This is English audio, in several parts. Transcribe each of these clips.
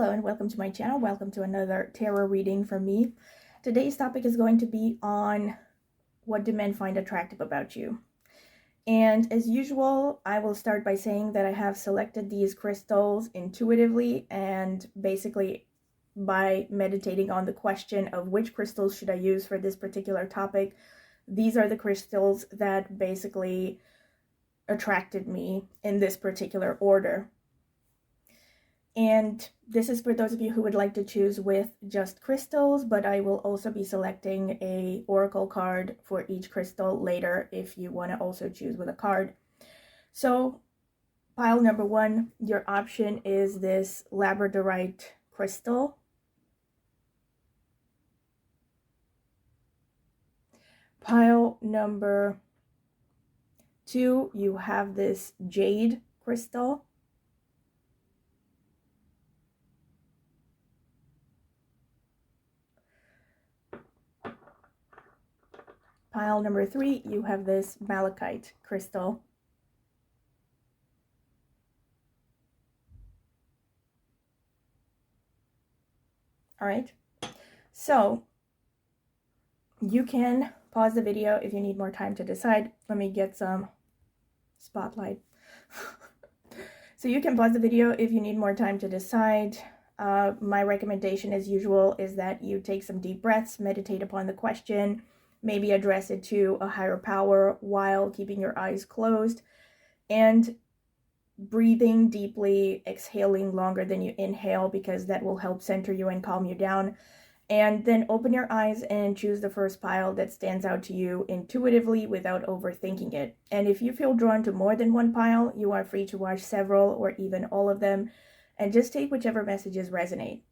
Hello and welcome to my channel. Welcome to another tarot reading from me. Today's topic is going to be on what do men find attractive about you. And as usual, I will start by saying that I have selected these crystals intuitively and basically by meditating on the question of which crystals should I use for this particular topic. These are the crystals that basically attracted me in this particular order. And this is for those of you who would like to choose with just crystals, but I will also be selecting a oracle card for each crystal later if you want to also choose with a card. So pile number one, your option is this labradorite crystal. Pile number two, you have this jade crystal. Pile number three, you have this malachite crystal. All right, so you can pause the video if you need more time to decide. Let me get some spotlight. So you can pause the video if you need more time to decide. My recommendation as usual is that you take some deep breaths, meditate upon the question, maybe address it to a higher power while keeping your eyes closed and breathing deeply, exhaling longer than you inhale, because that will help center you and calm you down. And then open your eyes and choose the first pile that stands out to you intuitively without overthinking it. And if you feel drawn to more than one pile, you are free to watch several or even all of them and just take whichever messages resonate.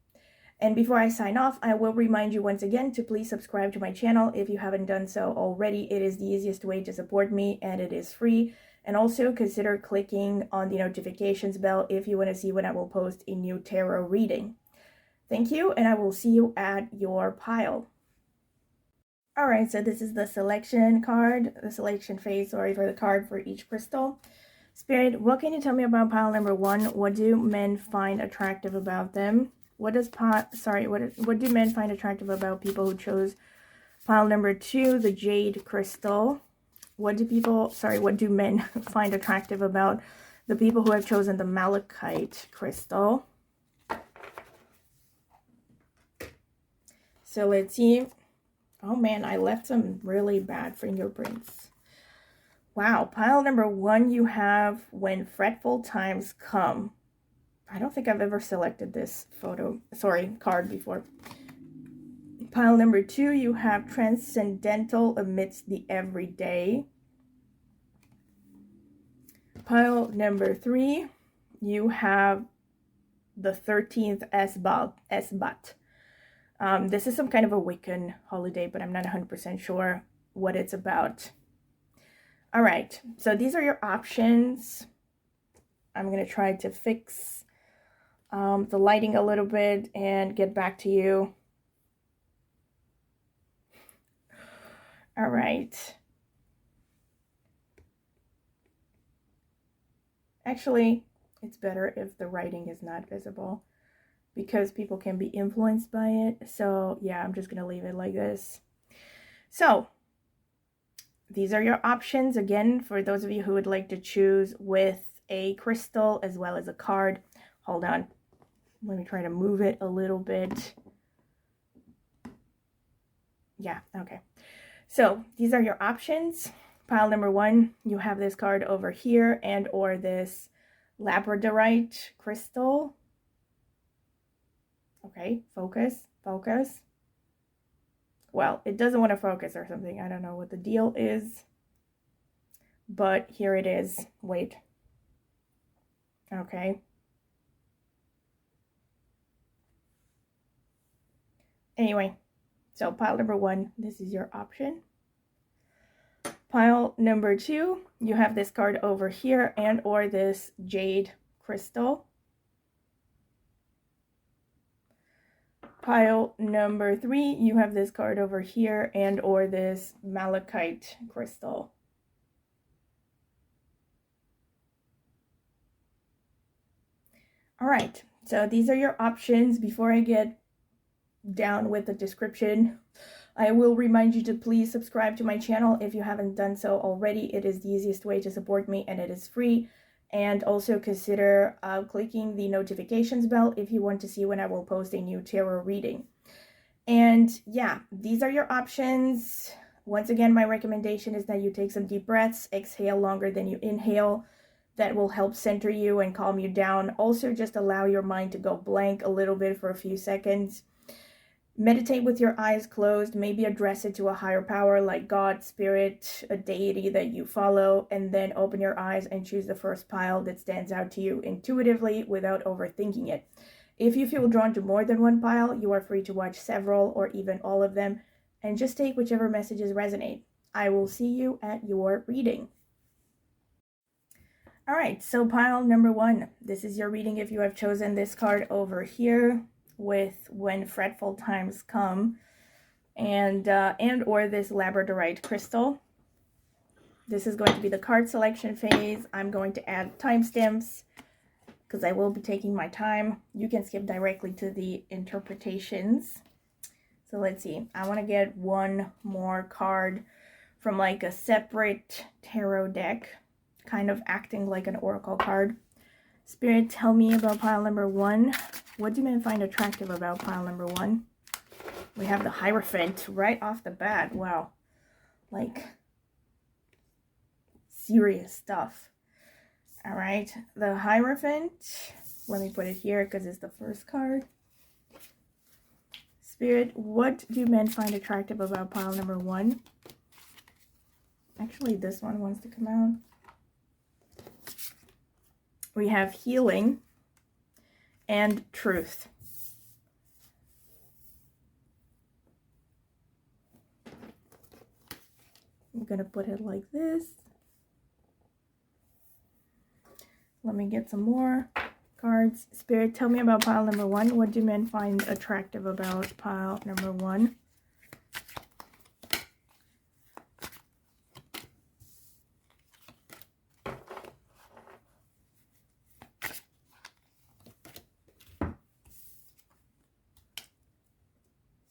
And before I sign off, I will remind you once again to please subscribe to my channel if you haven't done so already. It is the easiest way to support me and it is free. And also consider clicking on the notifications bell if you want to see when I will post a new tarot reading. Thank you, and I will see you at your pile. All right, so this is the selection card, the selection phase, sorry, for the card for each crystal. Spirit, what can you tell me about pile number one? What do men find attractive about them? What do men find attractive about people who chose pile number two, the jade crystal? What do men find attractive about the people who have chosen the malachite crystal? So let's see. Oh man, I left some really bad fingerprints. Wow, pile number one, you have when fretful times come. I don't think I've ever selected this card before. Pile number two, you have transcendental amidst the everyday. Pile number three, you have the 13th Esbat. This is some kind of a Wiccan holiday, but I'm not 100% sure what it's about. All right, so these are your options. I'm going to try to fix the lighting a little bit and get back to you. All right. Actually, it's better if the writing is not visible, because people can be influenced by it. So yeah, I'm just going to leave it like this. So these are your options. Again, for those of you who would like to choose with a crystal as well as a card. Hold on. Let me try to move it a little bit. Yeah, okay. So these are your options. Pile number one, you have this card over here and or this labradorite crystal. Okay, focus. Well, it doesn't want to focus or something. I don't know what the deal is. But here it is. Wait. Okay. Anyway, so pile number one, this is your option. Pile number two, you have this card over here and or this jade crystal. Pile number three, you have this card over here and or this malachite crystal. All right, So these are your options. Before I get down with the description, I will remind you to please subscribe to my channel if you haven't done so already. It is the easiest way to support me and it is free. And also consider clicking the notifications bell if you want to see when I will post a new tarot reading. And yeah, these are your options. Once again, my recommendation is that you take some deep breaths, exhale longer than you inhale. That will help center you and calm you down. Also, just allow your mind to go blank a little bit for a few seconds. Meditate with your eyes closed, maybe address it to a higher power like God, Spirit, a deity that you follow, and then open your eyes and choose the first pile that stands out to you intuitively without overthinking it. If you feel drawn to more than one pile, you are free to watch several or even all of them, and just take whichever messages resonate. I will see you at your reading. All right, so pile number 1. This is your reading if you have chosen this card over here with When Fretful Times Come, and or this labradorite crystal. This is going to be the card selection phase. I'm going to add timestamps because I will be taking my time. You can skip directly to the interpretations. So let's see. I want to get one more card from like a separate tarot deck, kind of acting like an oracle card. Spirit, tell me about pile number 1. What do men find attractive about pile number 1? We have the Hierophant right off the bat. Wow. Like, serious stuff. All right. The Hierophant. Let me put it here because it's the first card. Spirit, what do men find attractive about pile number 1? Actually, this one wants to come out. We have healing and truth. I'm going to put it like this. Let me get some more cards. Spirit, tell me about pile number 1. What do men find attractive about pile number 1?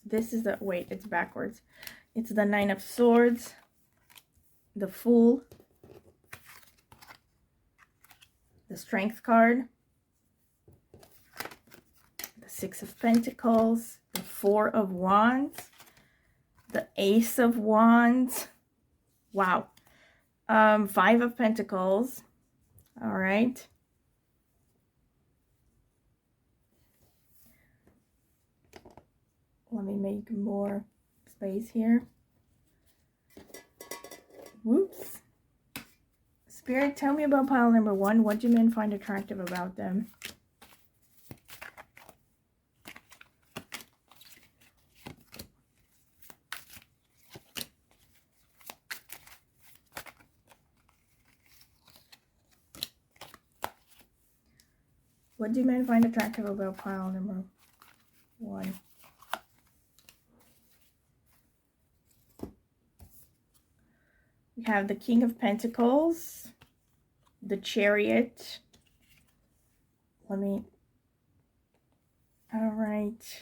This is the, wait, it's backwards. It's the 9 of Swords, the Fool, the Strength card, the 6 of Pentacles, the 4 of Wands, the Ace of Wands. Wow. 5 of Pentacles. All right. Let me make more space here. Whoops. Spirit, tell me about pile number 1. What do men find attractive about them? What do men find attractive about pile number 1? We have the King of Pentacles, the Chariot. All right.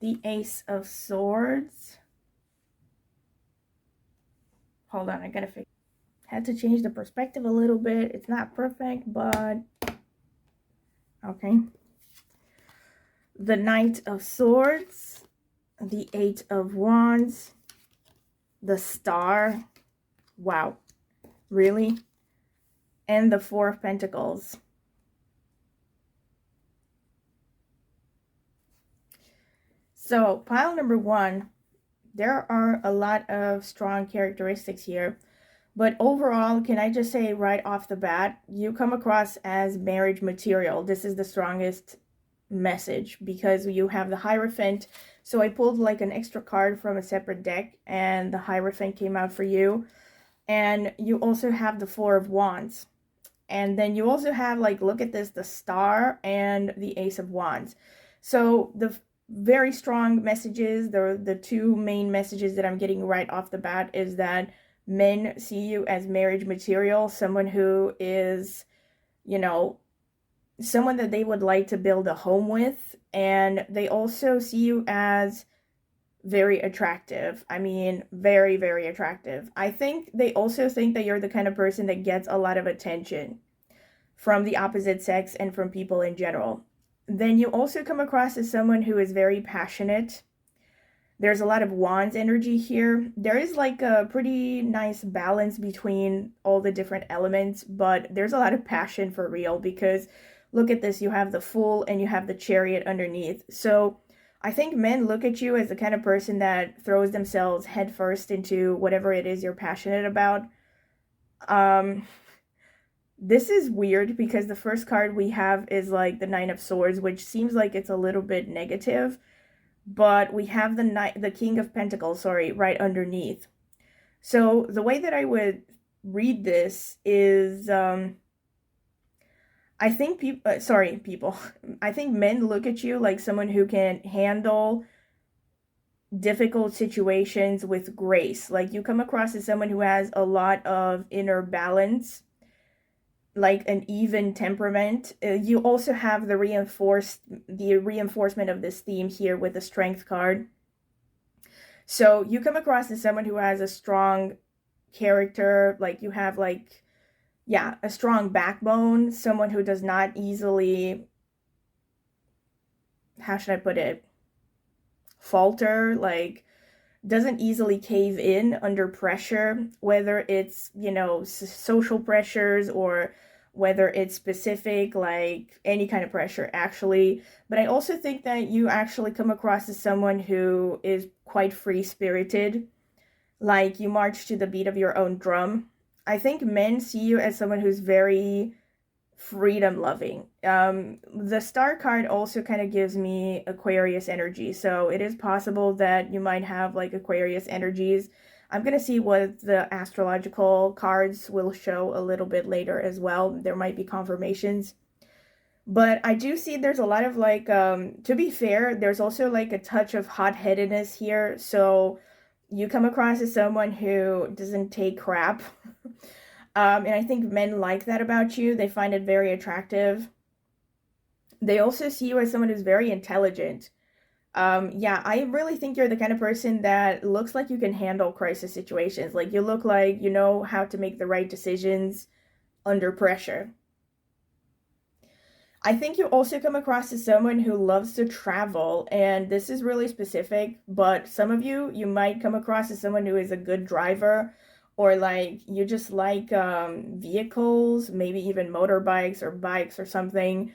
The Ace of Swords. Hold on, I gotta fix. Had to change the perspective a little bit. It's not perfect, but okay. The Knight of Swords, the 8 of Wands, the Star. Wow, really? And the 4 of Pentacles. So pile number 1, there are a lot of strong characteristics here, but overall, can I just say right off the bat, you come across as marriage material. This is the strongest message because you have the Hierophant. So I pulled like an extra card from a separate deck and the Hierophant came out for you. And you also have the 4 of Wands. And then you also have, like, look at this, the Star and the Ace of Wands. So the very strong messages, the 2 main messages that I'm getting right off the bat is that men see you as marriage material, someone who is, you know, someone that they would like to build a home with, and they also see you as very attractive. I mean, very, very attractive. I think they also think that you're the kind of person that gets a lot of attention from the opposite sex and from people in general. Then you also come across as someone who is very passionate. There's a lot of wands energy here. There is like a pretty nice balance between all the different elements, but there's a lot of passion for real because look at this, you have the Fool and you have the Chariot underneath. So I think men look at you as the kind of person that throws themselves headfirst into whatever it is you're passionate about. Um, this is weird because the first card we have is like the Nine of Swords, which seems like it's a little bit negative, but we have the King of Pentacles, sorry, right underneath. So the way that I would read this is, I think people, I think men look at you like someone who can handle difficult situations with grace. Like you come across as someone who has a lot of inner balance, like an even temperament. You also have the reinforcement of this theme here with the Strength card. So you come across as someone who has a strong character, like you have like, yeah, a strong backbone, someone who does not easily, how should I put it, falter, like doesn't easily cave in under pressure, whether it's, you know, social pressures or whether it's specific, like any kind of pressure actually. But I also think that you actually come across as someone who is quite free-spirited, like you march to the beat of your own drum. I think men see you as someone who's very freedom loving. The Star card also kind of gives me Aquarius energy, so it is possible that you might have like Aquarius energies. I'm gonna see what the astrological cards will show a little bit later as well. There might be confirmations. But I do see there's a lot of like, to be fair, there's also like a touch of hot-headedness here. So you come across as someone who doesn't take crap. And I think men like that about you. They find it very attractive. They also see you as someone who's very intelligent. Yeah, I really think you're the kind of person that looks like you can handle crisis situations. Like you look like you know how to make the right decisions under pressure. I think you also come across as someone who loves to travel, and this is really specific, but some of you might come across as someone who is a good driver, or like you just like vehicles, maybe even motorbikes or bikes or something.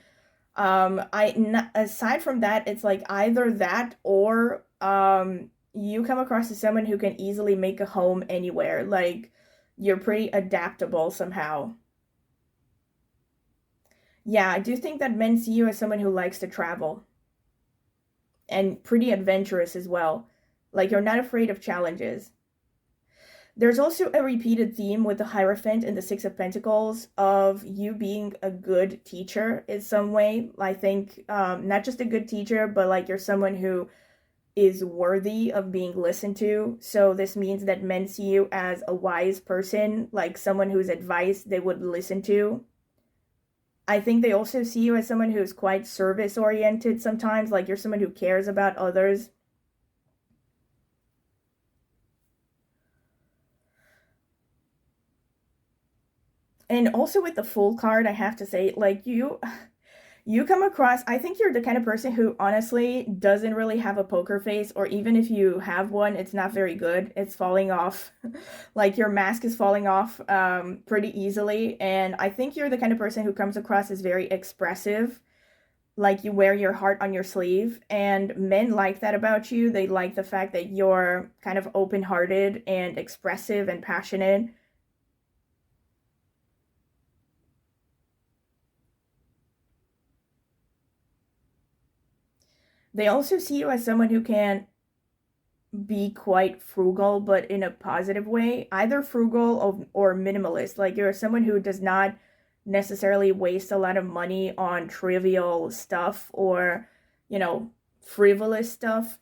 Aside from that, it's like either that or you come across as someone who can easily make a home anywhere. Like you're pretty adaptable somehow. Yeah, I do think that men see you as someone who likes to travel and pretty adventurous as well. Like you're not afraid of challenges. There's also a repeated theme with the Hierophant and the Six of Pentacles of you being a good teacher in some way. I think not just a good teacher, but like you're someone who is worthy of being listened to. So this means that men see you as a wise person, like someone whose advice they would listen to. I think they also see you as someone who's quite service oriented sometimes, like you're someone who cares about others. And also with the Fool card, I have to say, like you come across, I think you're the kind of person who honestly doesn't really have a poker face, or even if you have one, it's not very good. It's falling off. Like your mask is falling off pretty easily. And I think you're the kind of person who comes across as very expressive. Like you wear your heart on your sleeve, and men like that about you. They like the fact that you're kind of open-hearted and expressive and passionate. They also see you as someone who can be quite frugal, but in a positive way, either frugal or minimalist. Like you're someone who does not necessarily waste a lot of money on trivial stuff or, you know, frivolous stuff.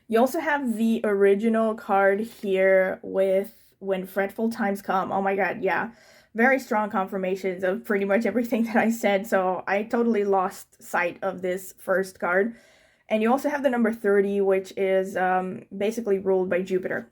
You also have the original card here with When Fretful Times Come. Oh my god, yeah. very strong confirmations of pretty much everything that I said. So I totally lost sight of this first card. And you also have the number 30, which is basically ruled by Jupiter.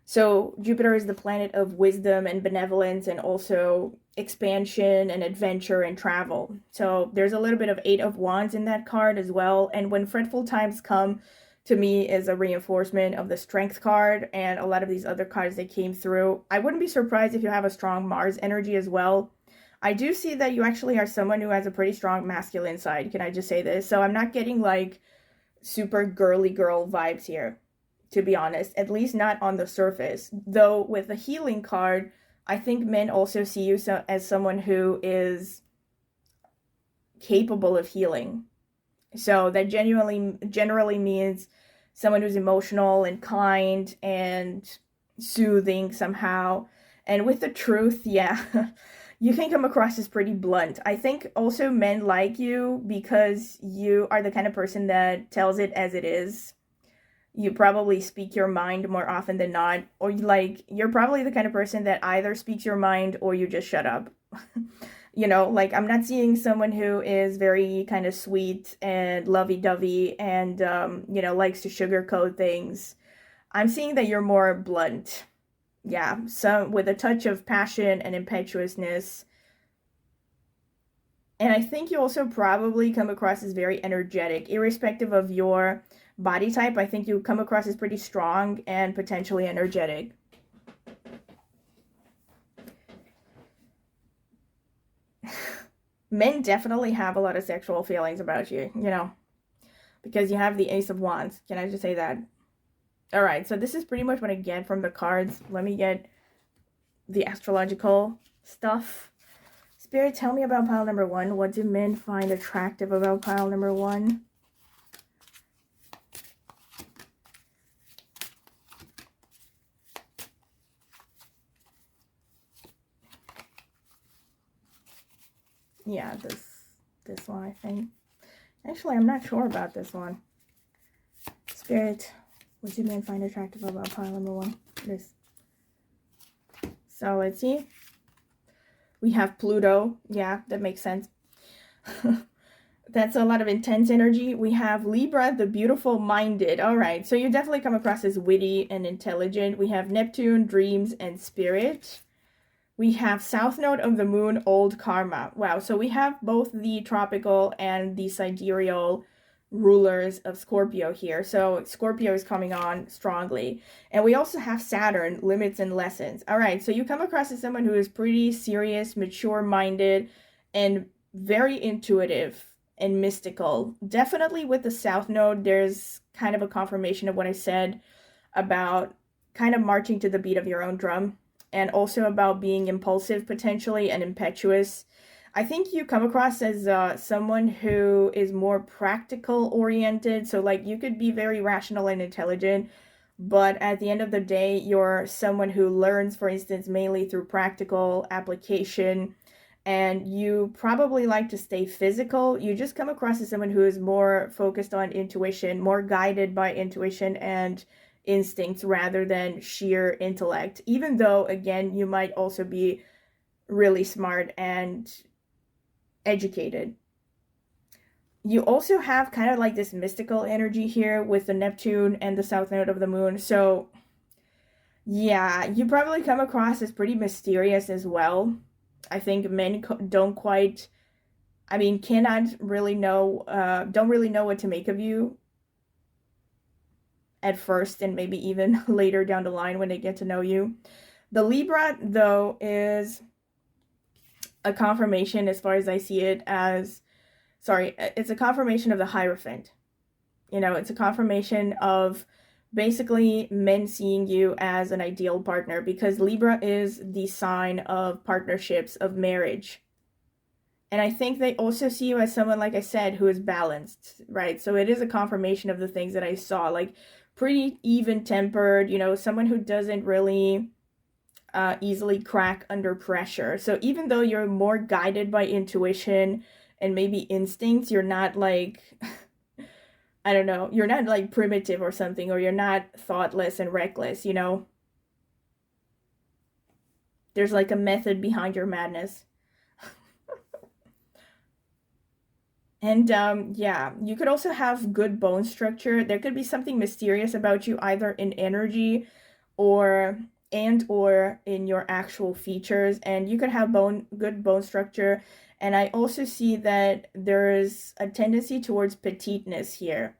So Jupiter is the planet of wisdom and benevolence and also expansion and adventure and travel. So there's a little bit of 8 of Wands in that card as well. And when fretful times come, to me is a reinforcement of the Strength card and a lot of these other cards that came through. I wouldn't be surprised if you have a strong Mars energy as well. I do see that you actually are someone who has a pretty strong masculine side. Can I just say this? So I'm not getting like super girly girl vibes here, to be honest, at least not on the surface. Though with the healing card, I think men also see you as someone who is capable of healing. So that generally means someone who's emotional and kind and soothing somehow. And with the Truth, yeah, you can come across as pretty blunt. I think also men like you because you are the kind of person that tells it as it is. You probably speak your mind more often than not, or like you're probably the kind of person that either speaks your mind or you just shut up. You know, like I'm not seeing someone who is very kind of sweet and lovey-dovey and you know, likes to sugarcoat things. I'm seeing that you're more blunt. Yeah, so with a touch of passion and impetuousness. And I think you also probably come across as very energetic, irrespective of your body type. I think you come across as pretty strong and potentially energetic. Men definitely have a lot of sexual feelings about you, you know, because you have the Ace of Wands. Can I just say that? All right, so this is pretty much what I get from the cards. Let me get the astrological stuff. Spirit, tell me about pile number 1. What do men find attractive about pile number 1? Yeah, this one, I think. Actually, I'm not sure about this one. Spirit, what do men find attractive about pile number 1? This. So let's see. We have Pluto. Yeah, that makes sense. That's a lot of intense energy. We have Libra, the beautiful minded. All right, so you definitely come across as witty and intelligent. We have Neptune, dreams, and spirit. We have South Node of the Moon, old karma. Wow, so we have both the tropical and the sidereal rulers of Scorpio here. So Scorpio is coming on strongly. And we also have Saturn, limits and lessons. All right, so you come across as someone who is pretty serious, mature-minded, and very intuitive and mystical. Definitely with the South Node, there's kind of a confirmation of what I said about kind of marching to the beat of your own drum, and also about being impulsive potentially and impetuous. I think you come across as someone who is more practical oriented. So like you could be very rational and intelligent, but at the end of the day, you're someone who learns, for instance, mainly through practical application, and you probably like to stay physical. You just come across as someone who is more focused on intuition, more guided by intuition and instincts rather than sheer intellect, even though again you might also be really smart and educated. You also have kind of like this mystical energy here with the Neptune and the South Node of the Moon. So yeah, you probably come across as pretty mysterious as well. I think men don't quite, I mean, cannot really know, don't really know what to make of you at first, and maybe even later down the line when they get to know you. The Libra, though, is a confirmation, as far as I see it, as, sorry, it's a confirmation of the Hierophant. You know, it's a confirmation of basically men seeing you as an ideal partner, because Libra is the sign of partnerships, of marriage. And I think they also see you as someone, like I said, who is balanced, right? So it is a confirmation of the things that I saw, like pretty even-tempered, you know, someone who doesn't really easily crack under pressure. So even though you're more guided by intuition and maybe instincts, you're not like, I don't know, you're not like primitive or something, or you're not thoughtless and reckless, you know? There's like a method behind your madness. And yeah, you could also have good bone structure. There could be something mysterious about you, either in energy or or in your actual features. And you could have good bone structure. And I also see that there's a tendency towards petiteness here.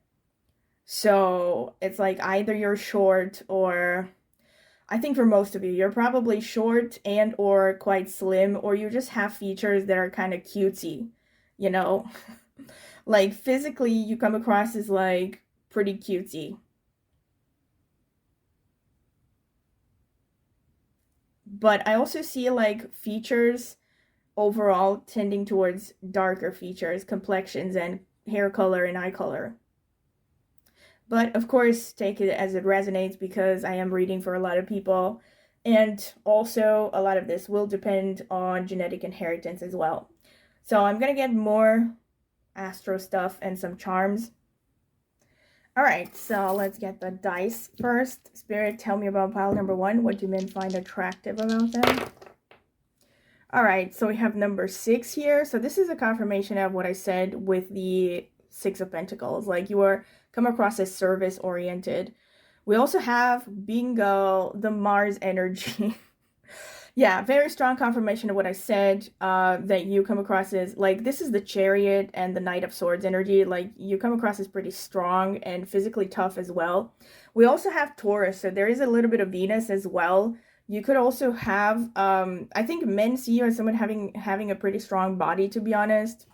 So it's like either you're short, or I think for most of you, you're probably short and or quite slim, or you just have features that are kind of cutesy, you know? Like physically you come across as like pretty cutesy. But I also see like features overall tending towards darker features, complexions and hair color and eye color. But of course, take it as it resonates, because I am reading for a lot of people. And also, a lot of this will depend on genetic inheritance as well. So I'm going to get more astro stuff and some charms. All right, so let's get the dice first. Spirit, tell me about pile number 1. What do men find attractive about them? All right, so we have number 6 here. So this is a confirmation of what I said with the 6 of Pentacles. Like, you are come across as service oriented. We also have, bingo, the Mars energy. Yeah, very strong confirmation of what I said, that you come across as, like, this is the Chariot and the Knight of Swords energy. Like, you come across as pretty strong and physically tough as well. We also have Taurus, so there is a little bit of Venus as well. You could also have, I think men see you as someone having a pretty strong body, to be honest.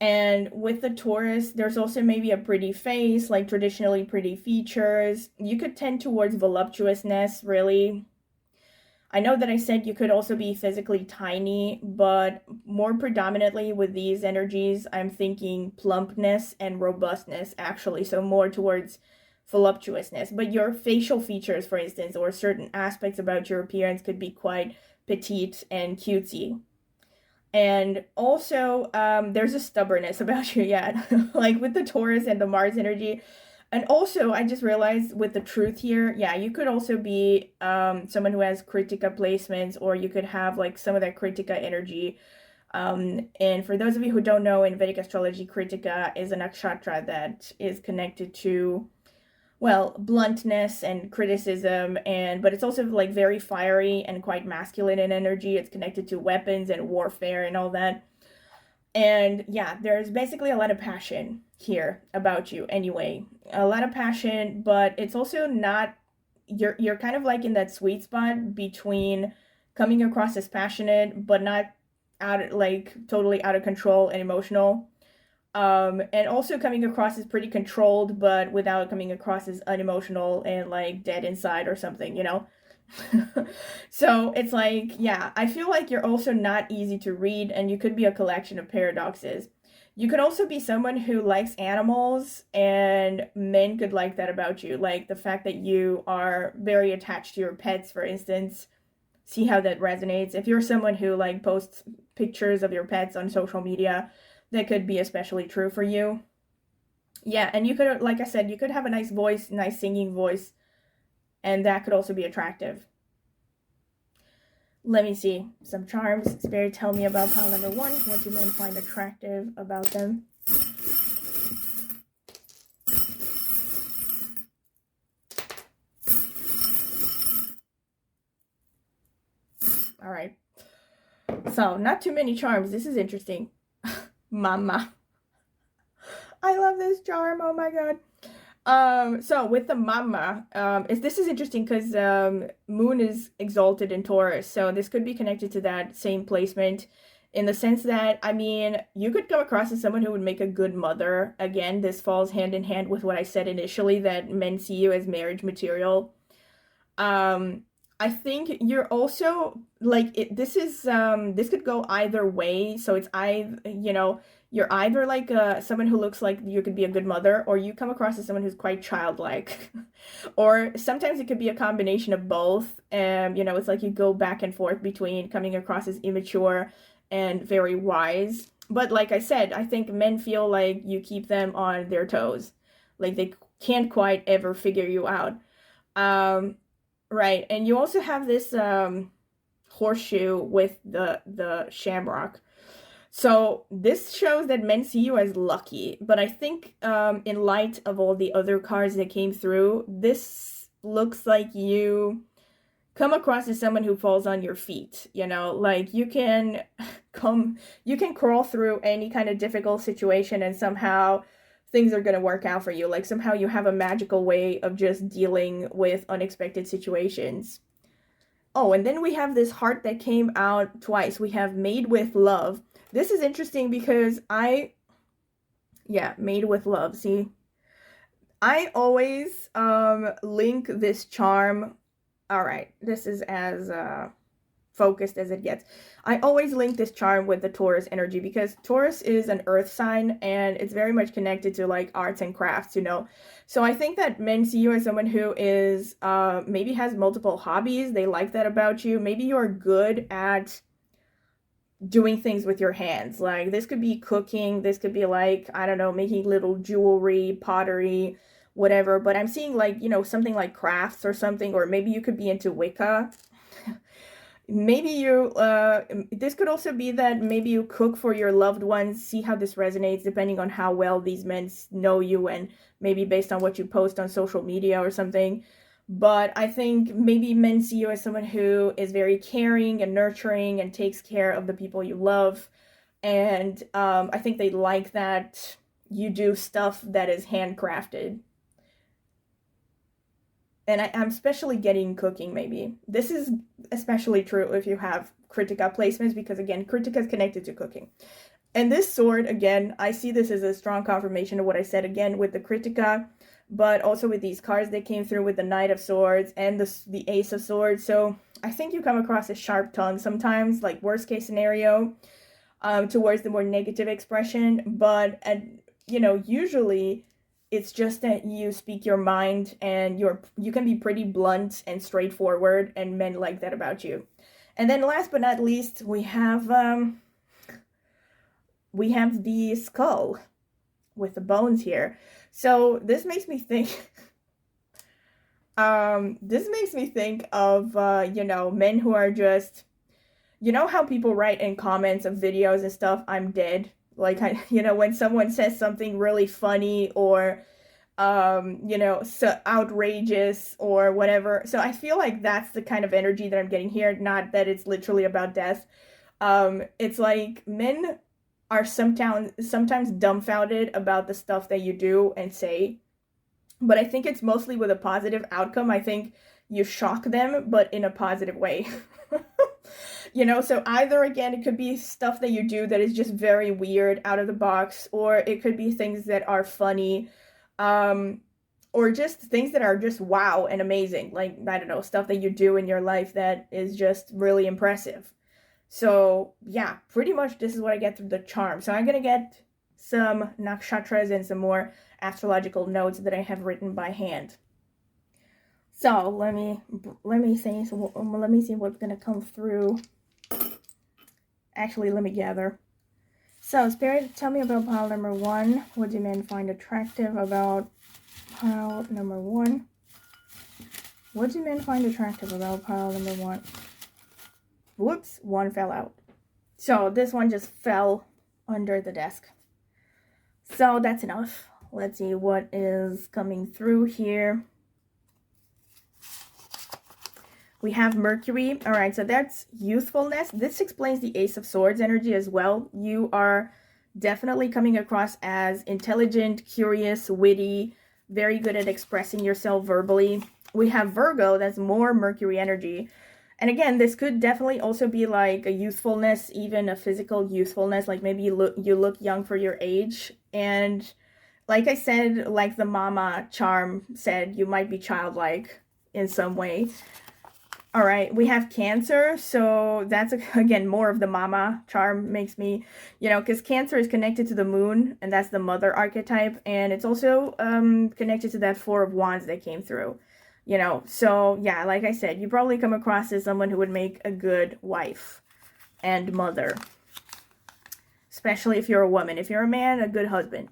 And with the Taurus, there's also maybe a pretty face, like traditionally pretty features. You could tend towards voluptuousness, really. I know that I said you could also be physically tiny, but more predominantly with these energies, I'm thinking plumpness and robustness, actually. So more towards voluptuousness. But your facial features, for instance, or certain aspects about your appearance could be quite petite and cutesy. And also, there's a stubbornness about you, yeah. Like with the Taurus and the Mars energy. And also, I just realized with the truth here, yeah, you could also be someone who has Kritika placements, or you could have like some of that Kritika energy. And for those of you who don't know, in Vedic astrology, Kritika is a nakshatra that is connected to, well, bluntness and criticism, but it's also like very fiery and quite masculine in energy. It's connected to weapons and warfare and all that. And yeah, there's basically a lot of passion here about you anyway. A lot of passion, but it's also not, you're kind of like in that sweet spot between coming across as passionate but not out, like totally out of control and emotional. And also coming across as pretty controlled, but without coming across as unemotional and like dead inside or something, you know? So it's like, yeah, I feel like you're also not easy to read, and you could be a collection of paradoxes. You could also be someone who likes animals, and men could like that about you. Like the fact that you are very attached to your pets, for instance. See how that resonates. If you're someone who like posts pictures of your pets on social media, that could be especially true for you. Yeah, and you could, like I said, you could have a nice voice, nice singing voice, and that could also be attractive. Let me see. Some charms. Spirit, tell me about pile number 1. What do men find attractive about them? All right. So, not too many charms. This is interesting. Mama. I love this charm. Oh my god. So with the mama, this is interesting because Moon is exalted in Taurus, so this could be connected to that same placement, in the sense that, I mean, you could come across as someone who would make a good mother. Again, this falls hand in hand with what I said initially, that men see you as marriage material. I think you're also like this could go either way. So it's you're either like someone who looks like you could be a good mother, or you come across as someone who's quite childlike. Or sometimes it could be a combination of both. It's like you go back and forth between coming across as immature and very wise. But like I said, I think men feel like you keep them on their toes. Like they can't quite ever figure you out. Right. And you also have this horseshoe with the shamrock. So this shows that men see you as lucky, but I think in light of all the other cards that came through, this looks like you come across as someone who falls on your feet, you know, like you can crawl through any kind of difficult situation and somehow things are going to work out for you. Like somehow you have a magical way of just dealing with unexpected situations. Oh, and then we have this heart that came out twice. We have made with love. This is interesting because made with love. See, I always link this charm. All right, this is as focused as it gets. I always link this charm with the Taurus energy because Taurus is an earth sign and it's very much connected to like arts and crafts, you know. So I think that men see you as someone who is maybe has multiple hobbies. They like that about you. Maybe you're good at doing things with your hands. Like this could be cooking, this could be like, I don't know, making little jewelry, pottery, whatever. But I'm seeing like, you know, something like crafts or something, or maybe you could be into Wicca. Maybe you, this could also be that maybe you cook for your loved ones, see how this resonates depending on how well these men know you and maybe based on what you post on social media or something. But I think maybe men see you as someone who is very caring and nurturing and takes care of the people you love. And I think they like that you do stuff that is handcrafted. And I'm especially getting cooking, maybe. This is especially true if you have Kritika placements, because again, Kritika is connected to cooking. And this sword, again, I see this as a strong confirmation of what I said again with the Kritika, but also with these cards that came through with the Knight of Swords and the Ace of Swords. So I think you come across as sharp tongue sometimes, like worst case scenario, towards the more negative expression. But, you know, usually it's just that you speak your mind and you can be pretty blunt and straightforward, and men like that about you. And then last but not least, we have the skull with the bones here. So this makes me think of you know, men who are just, you know how people write in comments of videos and stuff, I'm dead. Like, you know, when someone says something really funny or, you know, so outrageous or whatever. So I feel like that's the kind of energy that I'm getting here. Not that it's literally about death. It's like men are sometimes dumbfounded about the stuff that you do and say. But I think it's mostly with a positive outcome. I think you shock them, but in a positive way. You know, so either, again, it could be stuff that you do that is just very weird, out of the box, or it could be things that are funny, or just things that are just wow and amazing. Like, I don't know, stuff that you do in your life that is just really impressive. So, yeah, pretty much this is what I get through the charm. So I'm going to get some nakshatras and some more astrological notes that I have written by hand. So let me see what's going to come through. Actually, let me gather. So, Spirit, tell me about pile number 1. What do men find attractive about pile number 1? What do men find attractive about pile number 1? Whoops, one fell out. So, this one just fell under the desk. So, that's enough. Let's see what is coming through here. We have Mercury. All right, so that's youthfulness. This explains the Ace of Swords energy as well. You are definitely coming across as intelligent, curious, witty, very good at expressing yourself verbally. We have Virgo. That's more Mercury energy. And again, this could definitely also be like a youthfulness, even a physical youthfulness. Like maybe you look young for your age. And like I said, like the mama charm said, you might be childlike in some way. All right, we have Cancer, so that's, again, more of the mama charm. Makes me, you know, because Cancer is connected to the moon, and that's the mother archetype, and it's also connected to that 4 of Wands that came through, you know. So, yeah, like I said, you probably come across as someone who would make a good wife and mother, especially if you're a woman. If you're a man, a good husband.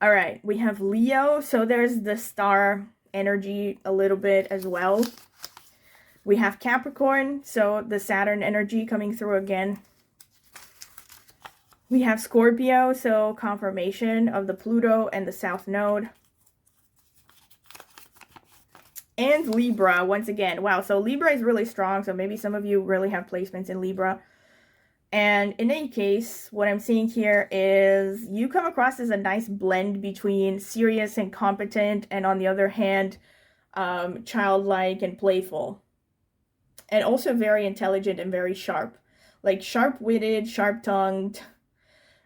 All right, we have Leo, so there's the star energy a little bit as well. We have Capricorn, so the Saturn energy coming through again. We have Scorpio, so confirmation of the Pluto and the South Node. And Libra, once again. Wow, so Libra is really strong, so maybe some of you really have placements in Libra. And in any case, what I'm seeing here is you come across as a nice blend between serious and competent, and on the other hand, childlike and playful. And also very intelligent and very sharp. Like sharp-witted, sharp-tongued.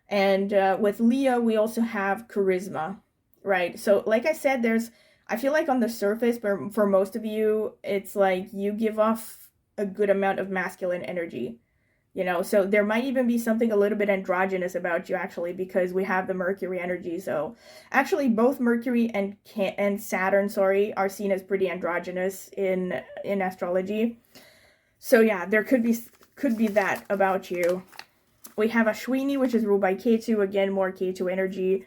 And with Leo, we also have charisma, right? So like I said, I feel like on the surface, for most of you, it's like you give off a good amount of masculine energy. You know, so there might even be something a little bit androgynous about you, actually, because we have the Mercury energy. So actually both Mercury and Saturn, are seen as pretty androgynous in astrology. So yeah, there could be that about you. We have Ashwini, which is ruled by Ketu, again, more Ketu energy.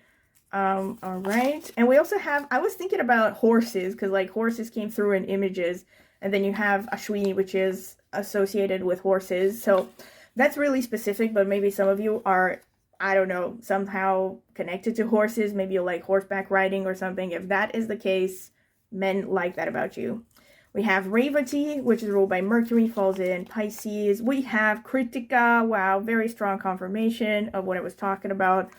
All right. And we also have, I was thinking about horses, because like horses came through in images, and then you have Ashwini, which is associated with horses. So that's really specific, but maybe some of you are, I don't know, somehow connected to horses. Maybe you like horseback riding or something. If that is the case, men like that about you. We have Revati, which is ruled by Mercury, falls in Pisces. We have Kritika. Wow, very strong confirmation of what I was talking about.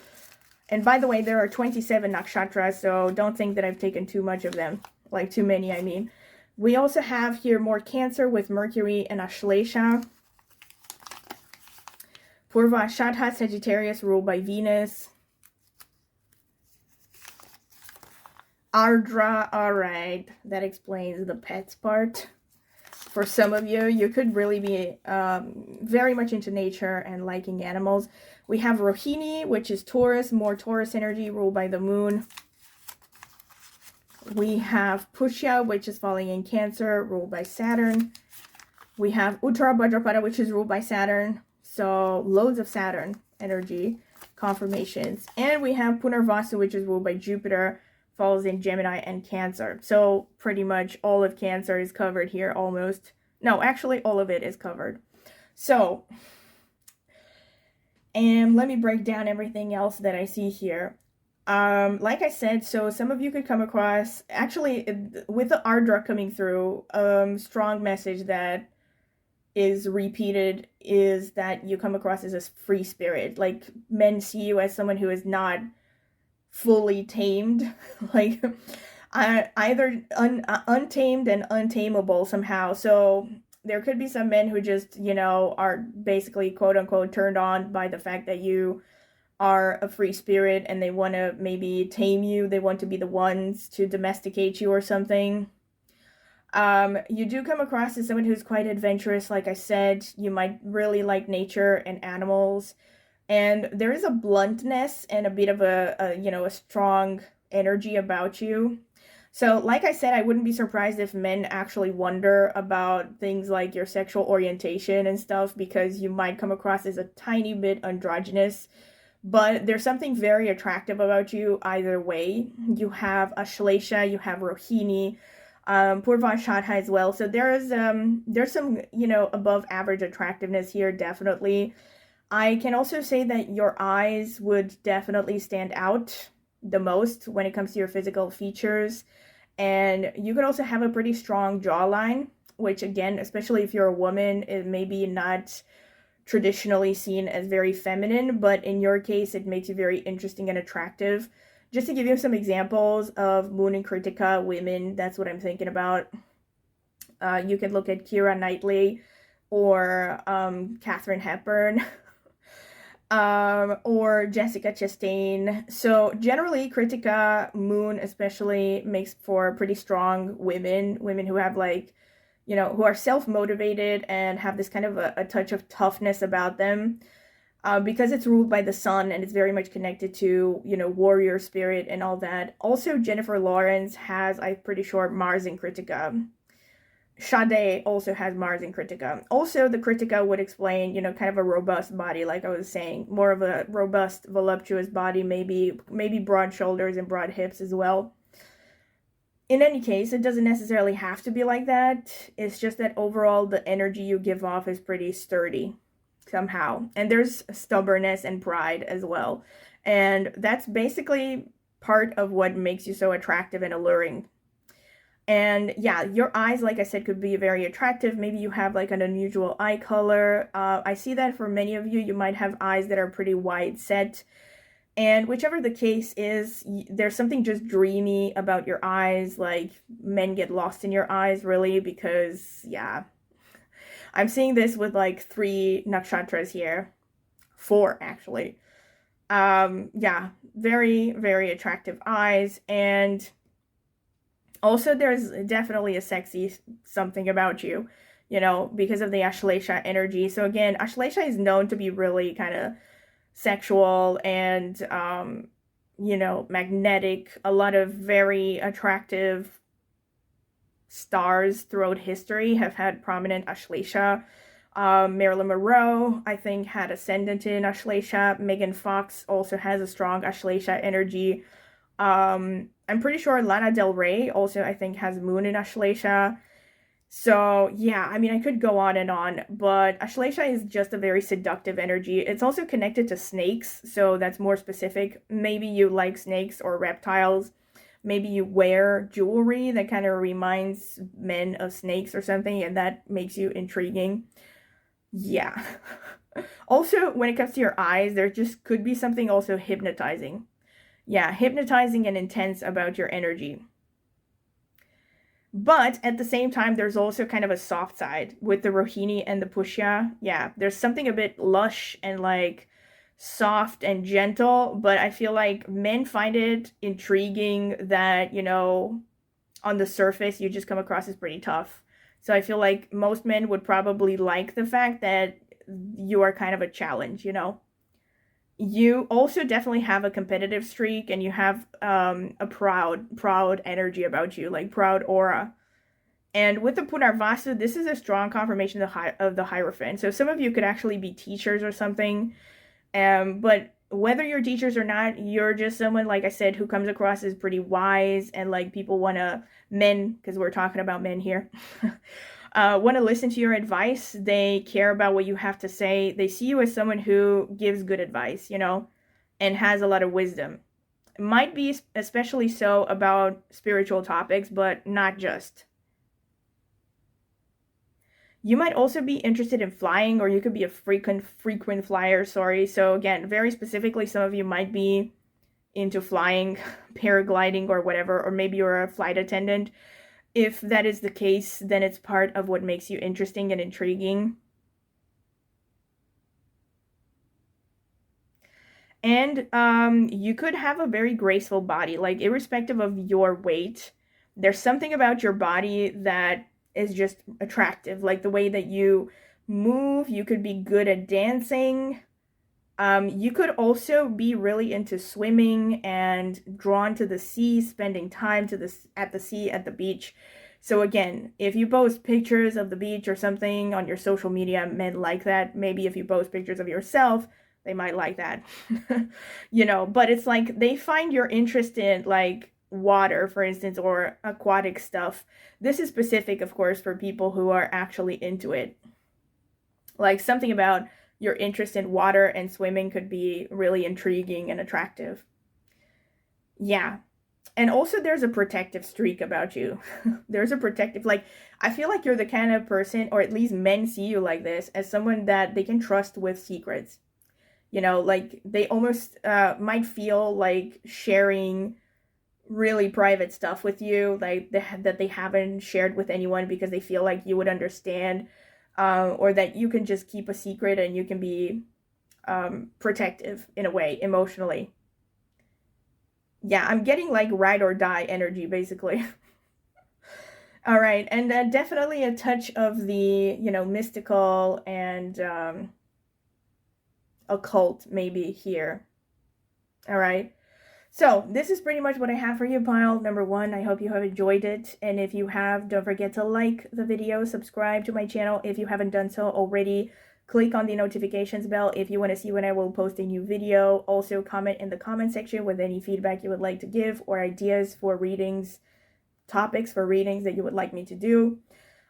And by the way, there are 27 nakshatras, so don't think that I've taken too much of them. Like too many, I mean. We also have here more Cancer with Mercury and Ashlesha. Purvashadha, Sagittarius, ruled by Venus. Ardra, all right, that explains the pets part. For some of you, you could really be very much into nature and liking animals. We have Rohini, which is Taurus, more Taurus energy, ruled by the moon. We have Pushya, which is falling in Cancer, ruled by Saturn. We have Uttara Bhadrapada, which is ruled by Saturn. So loads of Saturn energy confirmations. And we have Punarvasu, which is ruled by Jupiter, falls in Gemini and Cancer. So pretty much all of Cancer is covered here almost. No, actually all of it is covered. So, and let me break down everything else that I see here. Like I said, so some of you could come across, actually with the Ardra coming through, strong message that is repeated is that you come across as a free spirit. Like men see you as someone who is not fully tamed, like either untamed and untamable somehow. So there could be some men who just, you know, are basically quote unquote turned on by the fact that you are a free spirit, and they want to maybe tame you. They want to be the ones to domesticate you or something. You do come across as someone who's quite adventurous. Like I said, you might really like nature and animals, and there is a bluntness and a bit of a strong energy about you. So like I said, I wouldn't be surprised if men actually wonder about things like your sexual orientation and stuff, because you might come across as a tiny bit androgynous, but there's something very attractive about you either way. You have Ashlesha, you have Rohini, Purvashadha as well. So there's some, you know, above average attractiveness here, definitely. I can also say that your eyes would definitely stand out the most when it comes to your physical features. And you could also have a pretty strong jawline, which again, especially if you're a woman, it may be not traditionally seen as very feminine, but in your case, it makes you very interesting and attractive. Just to give you some examples of Moon and Kritika women, that's what I'm thinking about. You can look at Keira Knightley or Katharine Hepburn. Or Jessica Chastain. So generally, Kritika, Moon especially, makes for pretty strong women who have, like, you know, who are self-motivated and have this kind of a touch of toughness about them, because it's ruled by the sun and it's very much connected to, you know, warrior spirit and all that. Also, Jennifer Lawrence has, I'm pretty sure, Mars in Kritika. Sade also has Mars in Kritika. Also, the Kritika would explain, you know, kind of a robust body, like I was saying. More of a robust, voluptuous body, maybe broad shoulders and broad hips as well. in any case, it doesn't necessarily have to be like that. It's just that overall the energy you give off is pretty sturdy somehow. And there's stubbornness and pride as well. And that's basically part of what makes you so attractive and alluring. And yeah, your eyes, like I said, could be very attractive. Maybe you have like an unusual eye color. I see that for many of you, you might have eyes that are pretty wide set. And whichever the case is, there's something just dreamy about your eyes. Like, men get lost in your eyes, really, because, yeah. I'm seeing this with like 3 nakshatras here. 4, actually. Yeah, very, very attractive eyes. And also, there's definitely a sexy something about you, you know, because of the Ashlesha energy. So again, Ashlesha is known to be really kind of sexual and, you know, magnetic. A lot of very attractive stars throughout history have had prominent Ashlesha. Marilyn Monroe, I think, had ascendant in Ashlesha. Megan Fox also has a strong Ashlesha energy. I'm pretty sure Lana Del Rey also, I think, has moon in Ashlesha. So, yeah, I mean, I could go on, but Ashlesha is just a very seductive energy. It's also connected to snakes, so that's more specific. Maybe you like snakes or reptiles. Maybe you wear jewelry that kind of reminds men of snakes or something, and that makes you intriguing. Yeah. Also, when it comes to your eyes, there just could be something also hypnotizing. Yeah, hypnotizing and intense about your energy. But at the same time, there's also kind of a soft side with the Rohini and the Pushya. Yeah, there's something a bit lush and like soft and gentle, but I feel like men find it intriguing that, you know, on the surface, you just come across as pretty tough. So I feel like most men would probably like the fact that you are kind of a challenge, you know? You also definitely have a competitive streak and you have a proud energy about you, like proud aura. And with the Punarvasu, this is a strong confirmation of the Hierophant. So some of you could actually be teachers or something. But whether you're teachers or not, you're just someone, like I said, who comes across as pretty wise and like people want to, men, because we're talking about men here, want to listen to your advice. They care about what you have to say. They see you as someone who gives good advice, you know, and has a lot of wisdom. It might be especially so about spiritual topics, but not just. You might also be interested in flying, or you could be a frequent flyer, sorry. So again, very specifically, some of you might be into flying, paragliding, or whatever, or maybe you're a flight attendant. If that is the case, then it's part of what makes you interesting and intriguing. And you could have a very graceful body, like irrespective of your weight. There's something about your body that is just attractive, like the way that you move. You could be good at dancing. You could also be really into swimming and drawn to the sea, spending time at the sea, at the beach. So again, if you post pictures of the beach or something on your social media, men like that. Maybe if you post pictures of yourself, they might like that. You know, but it's like they find your interest in like water, for instance, or aquatic stuff. This is specific, of course, for people who are actually into it. Like something about your interest in water and swimming could be really intriguing and attractive. Yeah. And also there's a protective streak about you. There's a protective, like, I feel like you're the kind of person, or at least men see you like this, as someone that they can trust with secrets. You know, like they almost might feel like sharing really private stuff with you, like that they haven't shared with anyone because they feel like you would understand, or that you can just keep a secret and you can be protective in a way, emotionally. Yeah, I'm getting like ride or die energy, basically. All right, and definitely a touch of the, you know, mystical and occult maybe here. All right. So this is pretty much what I have for you, pile number 1. I hope you have enjoyed it. And if you have, don't forget to like the video, subscribe to my channel if you haven't done so already. Click on the notifications bell if you want to see when I will post a new video. Also comment in the comment section with any feedback you would like to give or ideas for readings topics for readings that you would like me to do.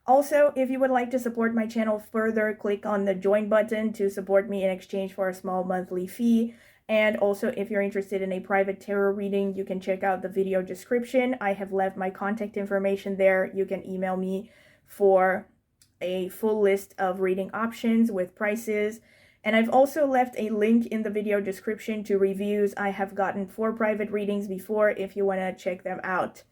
Also, if you would like to support my channel further, click on the join button to support me in exchange for a small monthly fee. And also, if you're interested in a private tarot reading, you can check out the video description. I have left my contact information there. You can email me for a full list of reading options with prices. And I've also left a link in the video description to reviews I have gotten for private readings before if you want to check them out.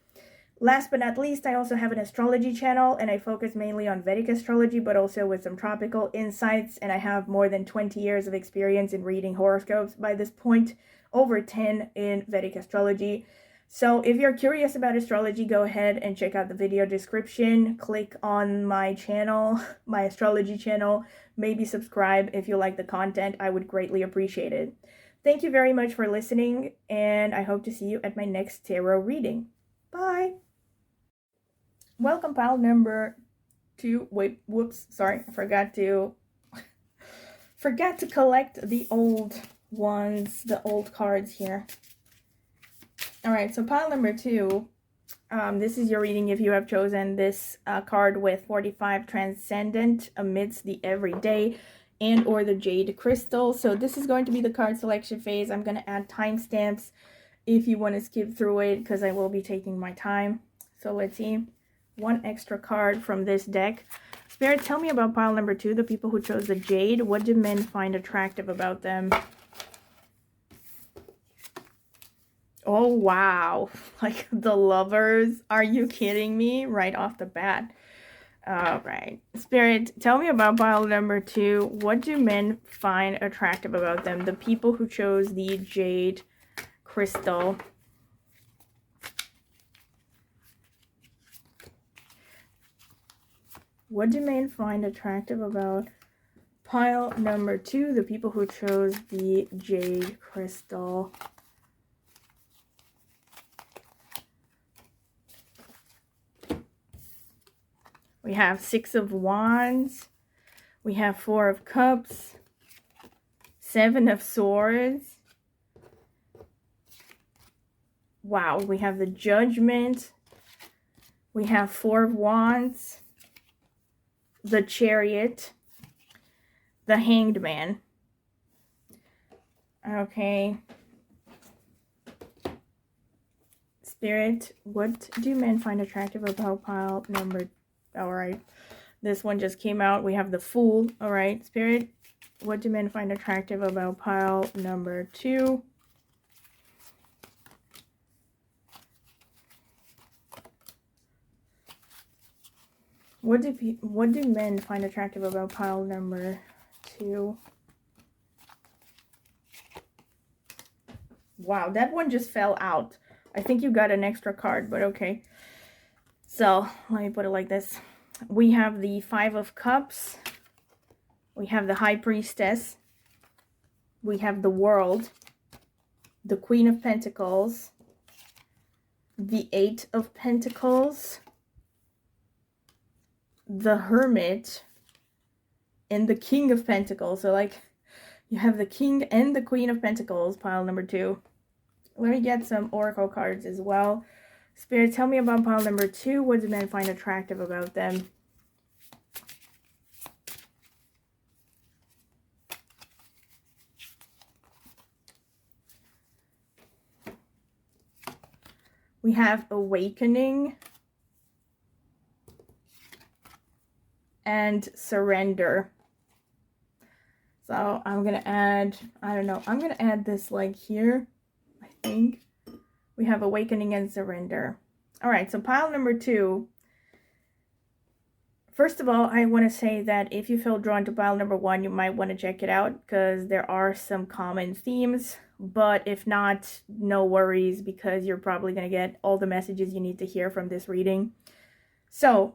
Last but not least, I also have an astrology channel, and I focus mainly on Vedic astrology, but also with some tropical insights, and I have more than 20 years of experience in reading horoscopes by this point, over 10 in Vedic astrology. So if you're curious about astrology, go ahead and check out the video description, click on my channel, my astrology channel, maybe subscribe if you like the content. I would greatly appreciate it. Thank you very much for listening, and I hope to see you at my next tarot reading. Bye! Welcome pile number 2. Wait, whoops, sorry, I forgot to collect the old ones, the old cards here. Alright, so pile number 2, this is your reading if you have chosen this card with 45 Transcendent amidst the everyday and or the Jade Crystal. So this is going to be the card selection phase. I'm going to add timestamps if you want to skip through it because I will be taking my time. So let's see. One extra card from this deck. Spirit, tell me about pile number 2, the people who chose the Jade. What do men find attractive about them? Oh, wow. Like the Lovers. Are you kidding me? Right off the bat. All right. Spirit, tell me about pile number 2. What do men find attractive about them? The people who chose the Jade Crystal. What do men find attractive about pile number 2, the people who chose the Jade Crystal? We have 6 of Wands. We have 4 of Cups. 7 of Swords. Wow, we have the Judgment. We have 4 of Wands. The Chariot, the Hanged Man. Okay. Spirit, what do men find attractive about pile number... Alright. This one just came out. We have the Fool. Alright. Spirit, what do men find attractive about pile number 2? What do men find attractive about pile number 2? Wow, that one just fell out. I think you got an extra card, but okay. So, let me put it like this. We have the 5 of Cups. We have the High Priestess. We have the World. The Queen of Pentacles. The 8 of Pentacles. The Hermit, and the King of Pentacles. So like you have the King and the Queen of Pentacles, pile number 2. Let me get some oracle cards as well. Spirit, tell me about pile number 2. What do men find attractive about them? We have Awakening and Surrender. So I'm gonna add, I don't know, I'm gonna add this like here, I think. We have Awakening and Surrender. All right, so pile number 2. First of all, I want to say that if you feel drawn to pile number 1, you might want to check it out because there are some common themes. But if not, no worries because you're probably going to get all the messages you need to hear from this reading. So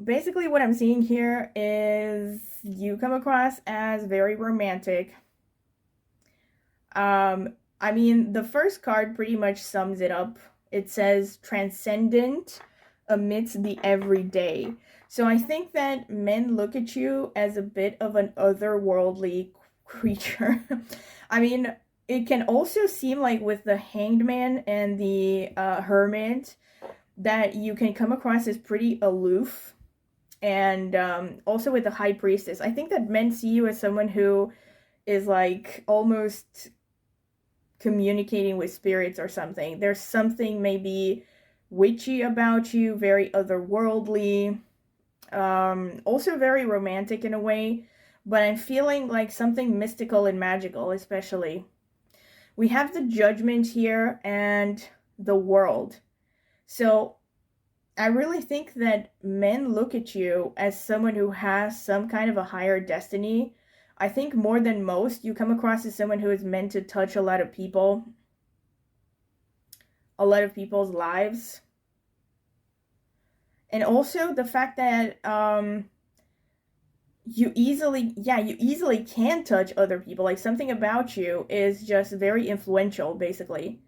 basically what I'm seeing here is you come across as very romantic. I mean, the first card pretty much sums it up. It says transcendent amidst the everyday. So I think that men look at you as a bit of an otherworldly creature. I mean, it can also seem like with the Hanged Man and the Hermit that you can come across as pretty aloof. And also with the High Priestess, I think that men see you as someone who is like almost communicating with spirits or something. There's something maybe witchy about you, very otherworldly, also very romantic in a way, but I'm feeling like something mystical and magical, especially. We have the Judgment here and the World. So I really think that men look at you as someone who has some kind of a higher destiny. I think more than most, you come across as someone who is meant to touch a lot of people, a lot of people's lives. And also the fact that you easily can touch other people. Like something about you is just very influential, basically.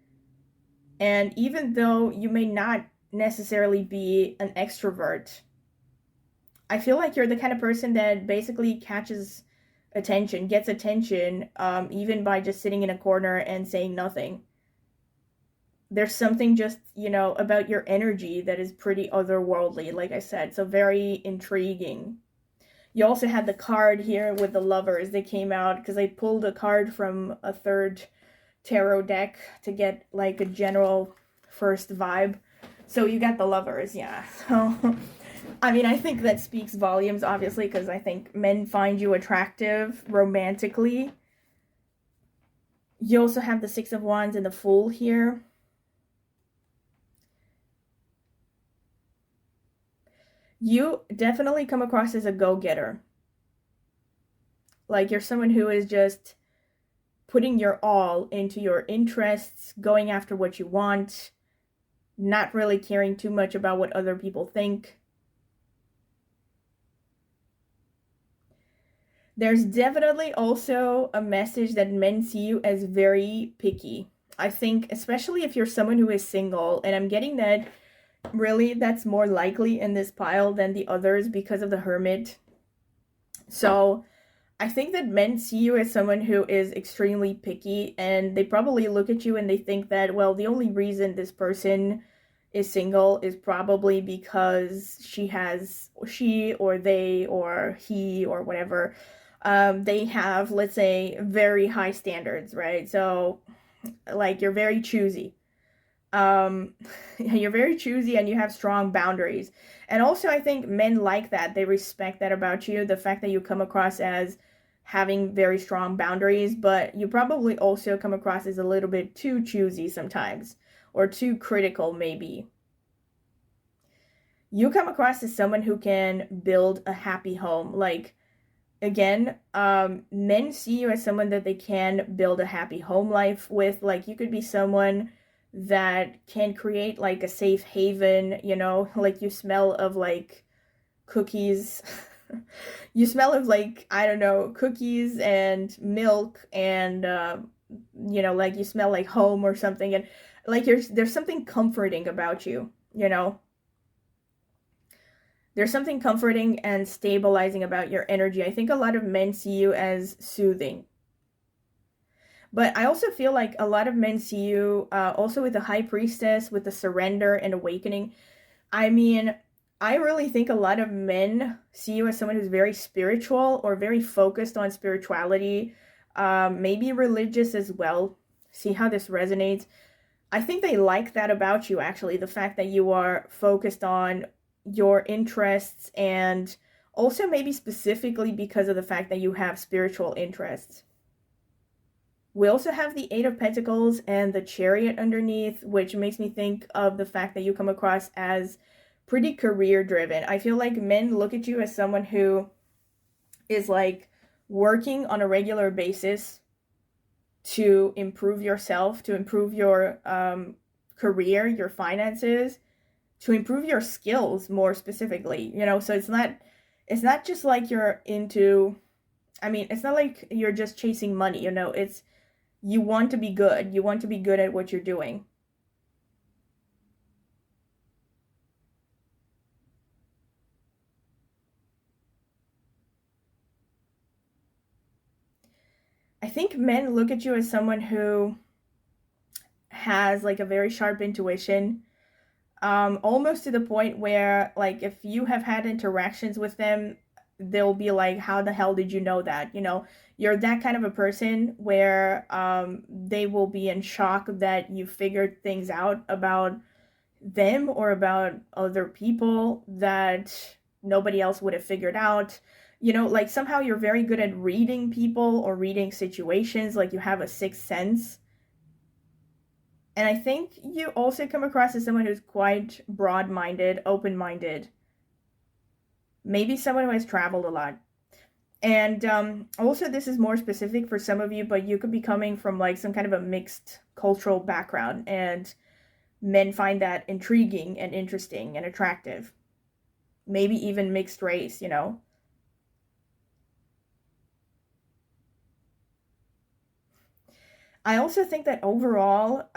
And even though you may not necessarily be an extrovert, I feel like you're the kind of person that basically catches attention, gets attention, even by just sitting in a corner and saying nothing. There's something just, about your energy that is pretty otherworldly, like I said, so very intriguing. You also had the card here with the lovers. They came out because I pulled a card from a third tarot deck to get like a general first vibe. So you got the lovers, yeah. So, I mean, I think that speaks volumes, obviously, because I think men find you attractive romantically. You also have the Six of Wands and the Fool here. You definitely come across as a go-getter. Like you're someone who is just putting your all into your interests, going after what you want, not really caring too much about what other people think. There's definitely also a message that men see you as very picky. I think, especially if you're someone who is single, and I'm getting that really that's more likely in this pile than the others because of the Hermit. So I think that men see you as someone who is extremely picky, and they probably look at you and they think that, well, the only reason this person is single is probably because she or they or he or whatever, they have, let's say, very high standards, right? So, like, you're very choosy. Um, you're very choosy and you have strong boundaries. And also, I think men like that. They respect that about you, the fact that you come across as having very strong boundaries, but you probably also come across as a little bit too choosy sometimes, or too critical, maybe. You come across as someone who can build a happy home. Like, again, men see you as someone that they can build a happy home life with. Like, you could be someone that can create like a safe haven, like you smell of like cookies. You smell of like, I don't know, cookies and milk and, like you smell like home or something. And like there's something comforting about you. There's something comforting and stabilizing about your energy. I think a lot of men see you as soothing. But I also feel like a lot of men see you also with the High Priestess, with the surrender and awakening. I mean, I really think a lot of men see you as someone who's very spiritual or very focused on spirituality, maybe religious as well. See how this resonates? I think they like that about you, actually, the fact that you are focused on your interests, and also maybe specifically because of the fact that you have spiritual interests. We also have the Eight of Pentacles and the Chariot underneath, which makes me think of the fact that you come across as pretty career driven. I feel like men look at you as someone who is like working on a regular basis to improve yourself, to improve your career, your finances, to improve your skills more specifically. So it's not just like you're into, I mean, it's not like you're just chasing money, it's you want to be good. You want to be good at what you're doing. I think men look at you as someone who has like a very sharp intuition. almost to the point where, like, if you have had interactions with them, they'll be like, how the hell did you know that? You know, you're that kind of a person where they will be in shock that you figured things out about them or about other people that nobody else would have figured out. You know, like somehow you're very good at reading people or reading situations, like you have a sixth sense. And I think you also come across as someone who's quite broad-minded, open-minded, maybe someone who has traveled a lot. And also, this is more specific for some of you, but you could be coming from like some kind of a mixed cultural background, and men find that intriguing and interesting and attractive. Maybe even mixed race, you know. I also think that overall,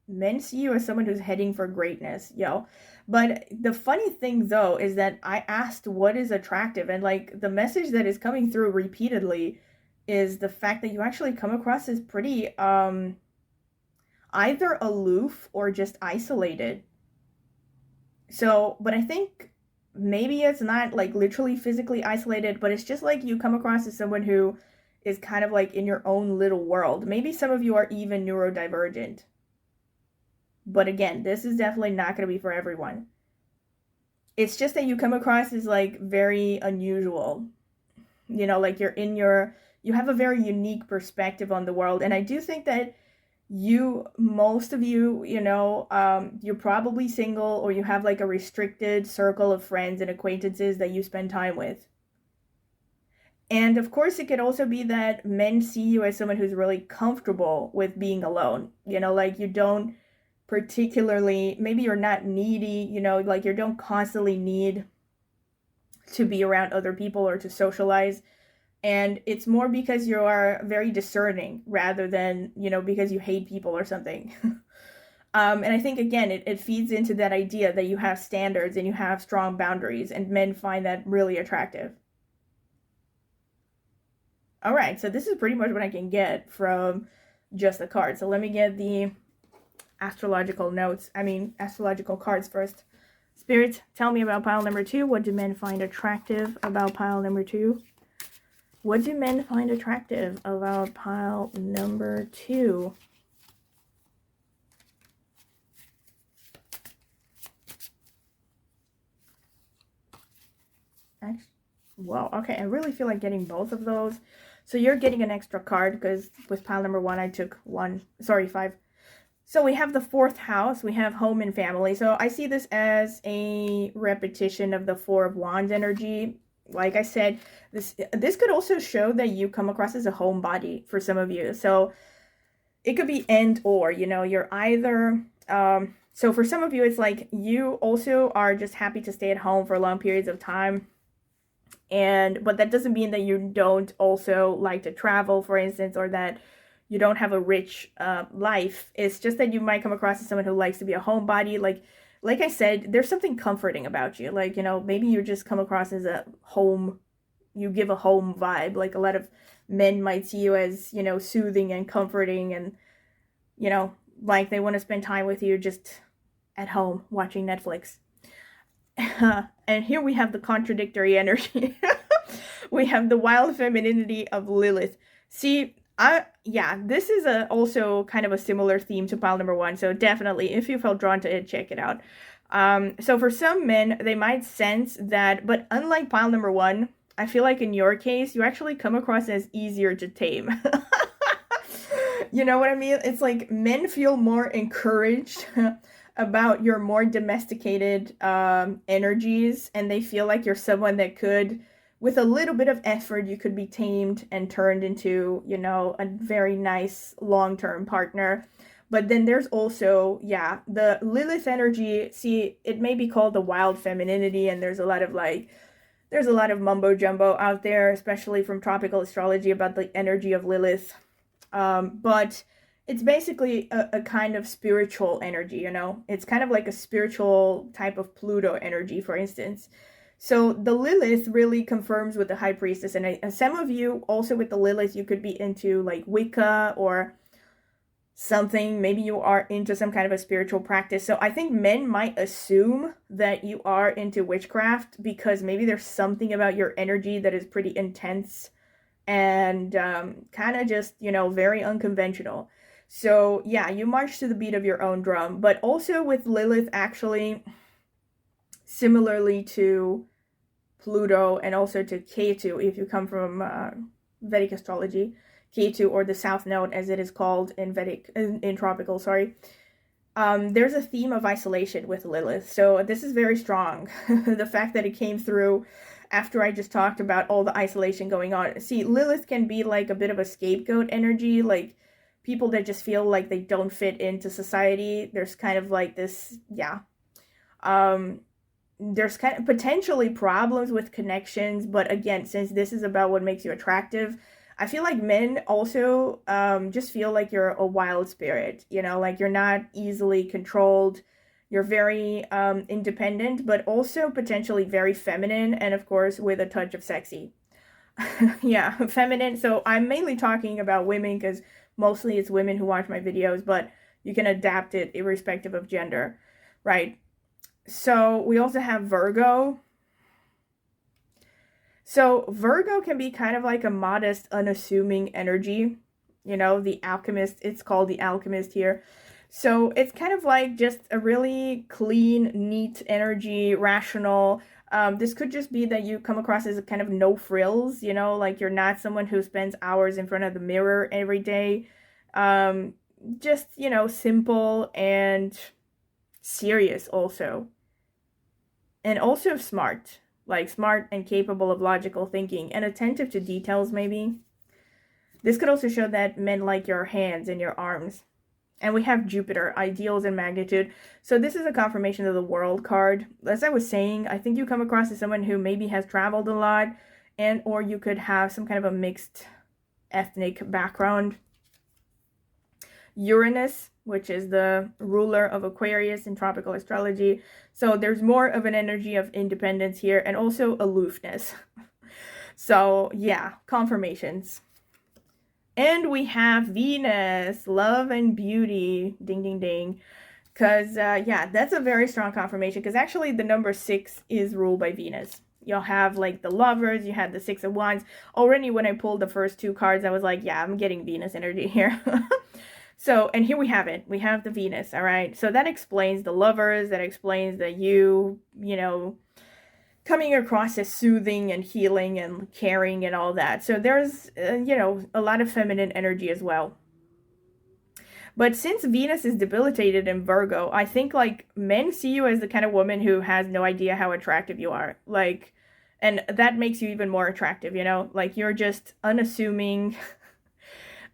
men see you as someone who's heading for greatness, yo. But the funny thing though is that I asked what is attractive, and like the message that is coming through repeatedly is the fact that you actually come across as pretty either aloof or just isolated. So, but I think maybe it's not like literally physically isolated, but it's just like you come across as someone who is kind of like in your own little world. Maybe some of you are even neurodivergent. But again, this is definitely not going to be for everyone. It's just that you come across as like very unusual. You know, like you have a very unique perspective on the world. And I do think that most of you, you know, you're probably single, or you have like a restricted circle of friends and acquaintances that you spend time with. And of course, it could also be that men see you as someone who's really comfortable with being alone. You know, like you don't particularly, maybe you're not needy, you know, like you don't constantly need to be around other people or to socialize. And it's more because you are very discerning rather than, you know, because you hate people or something. And I think, again, it feeds into that idea that you have standards and you have strong boundaries, and men find that really attractive. All right, so this is pretty much what I can get from just the cards. So let me get the astrological cards first. Spirits, tell me about pile number 2. What do men find attractive about pile number 2? What do men find attractive about pile number 2? Well, okay, I really feel like getting both of those. So you're getting an extra card because with pile number 1, I took 5. So we have the 4th house. We have home and family. So I see this as a repetition of the 4 of Wands energy. Like I said, this could also show that you come across as a homebody for some of you. So it could be and or, you know, you're either... so for some of you, it's like you also are just happy to stay at home for long periods of time. But that doesn't mean that you don't also like to travel, for instance, or that you don't have a rich life. It's just that you might come across as someone who likes to be a homebody. Like I said, there's something comforting about you. Like, you know, maybe you just come across as a home, you give a home vibe. Like a lot of men might see you as, you know, soothing and comforting, and, you know, like they want to spend time with you just at home watching Netflix. And here we have the contradictory energy. We have the wild femininity of Lilith. See, this is also kind of a similar theme to pile number 1. So definitely, if you felt drawn to it, check it out. So for some men, they might sense that, but unlike pile number 1, I feel like in your case, you actually come across as easier to tame. You know what I mean? It's like men feel more encouraged about your more domesticated energies, and they feel like you're someone that could, with a little bit of effort, you could be tamed and turned into, you know, a very nice long-term partner. But then there's also, the Lilith energy. See, it may be called the wild femininity, and there's a lot of mumbo jumbo out there, especially from tropical astrology, about the energy of Lilith. But it's basically a kind of spiritual energy, you know? It's kind of like a spiritual type of Pluto energy, for instance. So the Lilith really confirms with the High Priestess. And some of you, also with the Lilith, you could be into like Wicca or something. Maybe you are into some kind of a spiritual practice. So I think men might assume that you are into witchcraft because maybe there's something about your energy that is pretty intense and kind of just, very unconventional. So yeah, you march to the beat of your own drum, but also with Lilith actually, similarly to Pluto and also to Ketu, if you come from Vedic astrology, Ketu, or the South Node as it is called in tropical, sorry. There's a theme of isolation with Lilith, so this is very strong. The fact that it came through after I just talked about all the isolation going on. See, Lilith can be like a bit of a scapegoat energy, like people that just feel like they don't fit into society. There's kind of like this, yeah. There's kind of potentially problems with connections, but again, since this is about what makes you attractive, I feel like men also just feel like you're a wild spirit, like you're not easily controlled. You're very independent, but also potentially very feminine, and of course with a touch of sexy. Yeah, feminine. So I'm mainly talking about women because mostly it's women who watch my videos, but you can adapt it irrespective of gender, right? So we also have Virgo. So Virgo can be kind of like a modest, unassuming energy. The alchemist, it's called the alchemist here. So it's kind of like just a really clean, neat energy, rational. This could just be that you come across as a kind of no frills, like you're not someone who spends hours in front of the mirror every day. Just, simple and serious also. And also smart, like smart and capable of logical thinking and attentive to details maybe. This could also show that men like your hands and your arms. And we have Jupiter, ideals and magnitude. So this is a confirmation of the world card. As I was saying, I think you come across as someone who maybe has traveled a lot, and or you could have some kind of a mixed ethnic background. Uranus, which is the ruler of Aquarius in tropical astrology. So there's more of an energy of independence here and also aloofness. So yeah, confirmations. And we have Venus, love and beauty, ding, ding, ding. Because, yeah, that's a very strong confirmation because actually the number 6 is ruled by Venus. You'll have like the lovers, you had the 6 of Wands. Already when I pulled the first 2 cards, I was like, yeah, I'm getting Venus energy here. So, and here we have it. We have the Venus, all right? So that explains the lovers, that explains that you coming across as soothing and healing and caring and all that. So there's, a lot of feminine energy as well. But since Venus is debilitated in Virgo, I think, like, men see you as the kind of woman who has no idea how attractive you are. Like, and that makes you even more attractive, Like, you're just unassuming.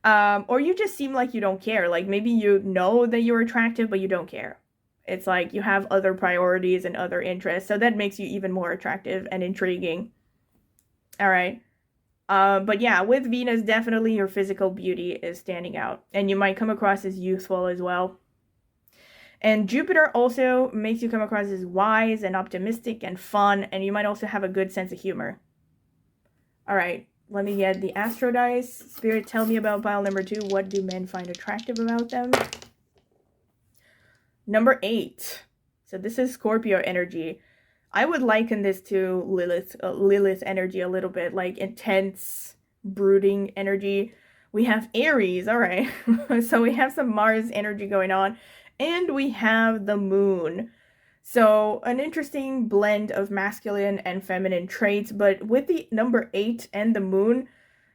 Or you just seem like you don't care. Like, maybe you know that you're attractive, but you don't care. It's like you have other priorities and other interests. So that makes you even more attractive and intriguing. All right. But yeah, with Venus, definitely your physical beauty is standing out. And you might come across as youthful as well. And Jupiter also makes you come across as wise and optimistic and fun. And you might also have a good sense of humor. All right. Let me get the Astro dice. Spirit, tell me about pile number 2. What do men find attractive about them? Number 8. So this is Scorpio energy. I would liken this to Lilith energy a little bit, like intense, brooding energy. We have Aries, all right. So we have some Mars energy going on. And we have the moon. So an interesting blend of masculine and feminine traits. But with the number 8 and the moon,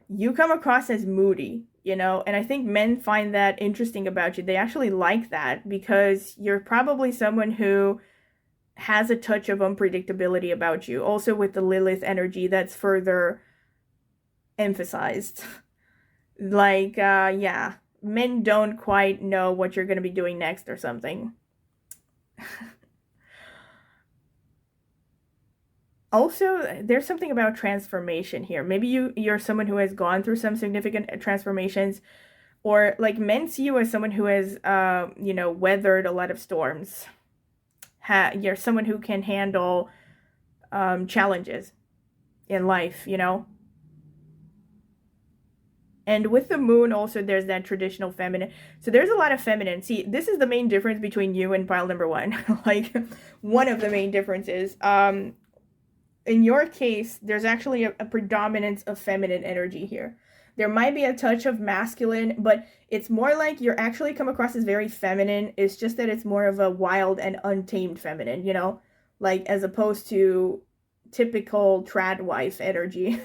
you come across as moody, and I think men find that interesting about you. They actually like that because you're probably someone who has a touch of unpredictability about you. Also with the Lilith energy, that's further emphasized. Like, yeah, men don't quite know what you're going to be doing next or something. Also, there's something about transformation here. Maybe you're someone who has gone through some significant transformations, or like men see you as someone who has, weathered a lot of storms. You're someone who can handle challenges in life, And with the moon also, there's that traditional feminine. So there's a lot of feminine. See, this is the main difference between you and pile number one. Like, one of the main differences. In your case, there's actually a predominance of feminine energy here. There might be a touch of masculine, but it's more like you're actually come across as very feminine. It's just that it's more of a wild and untamed feminine, you know? Like, as opposed to typical trad wife energy.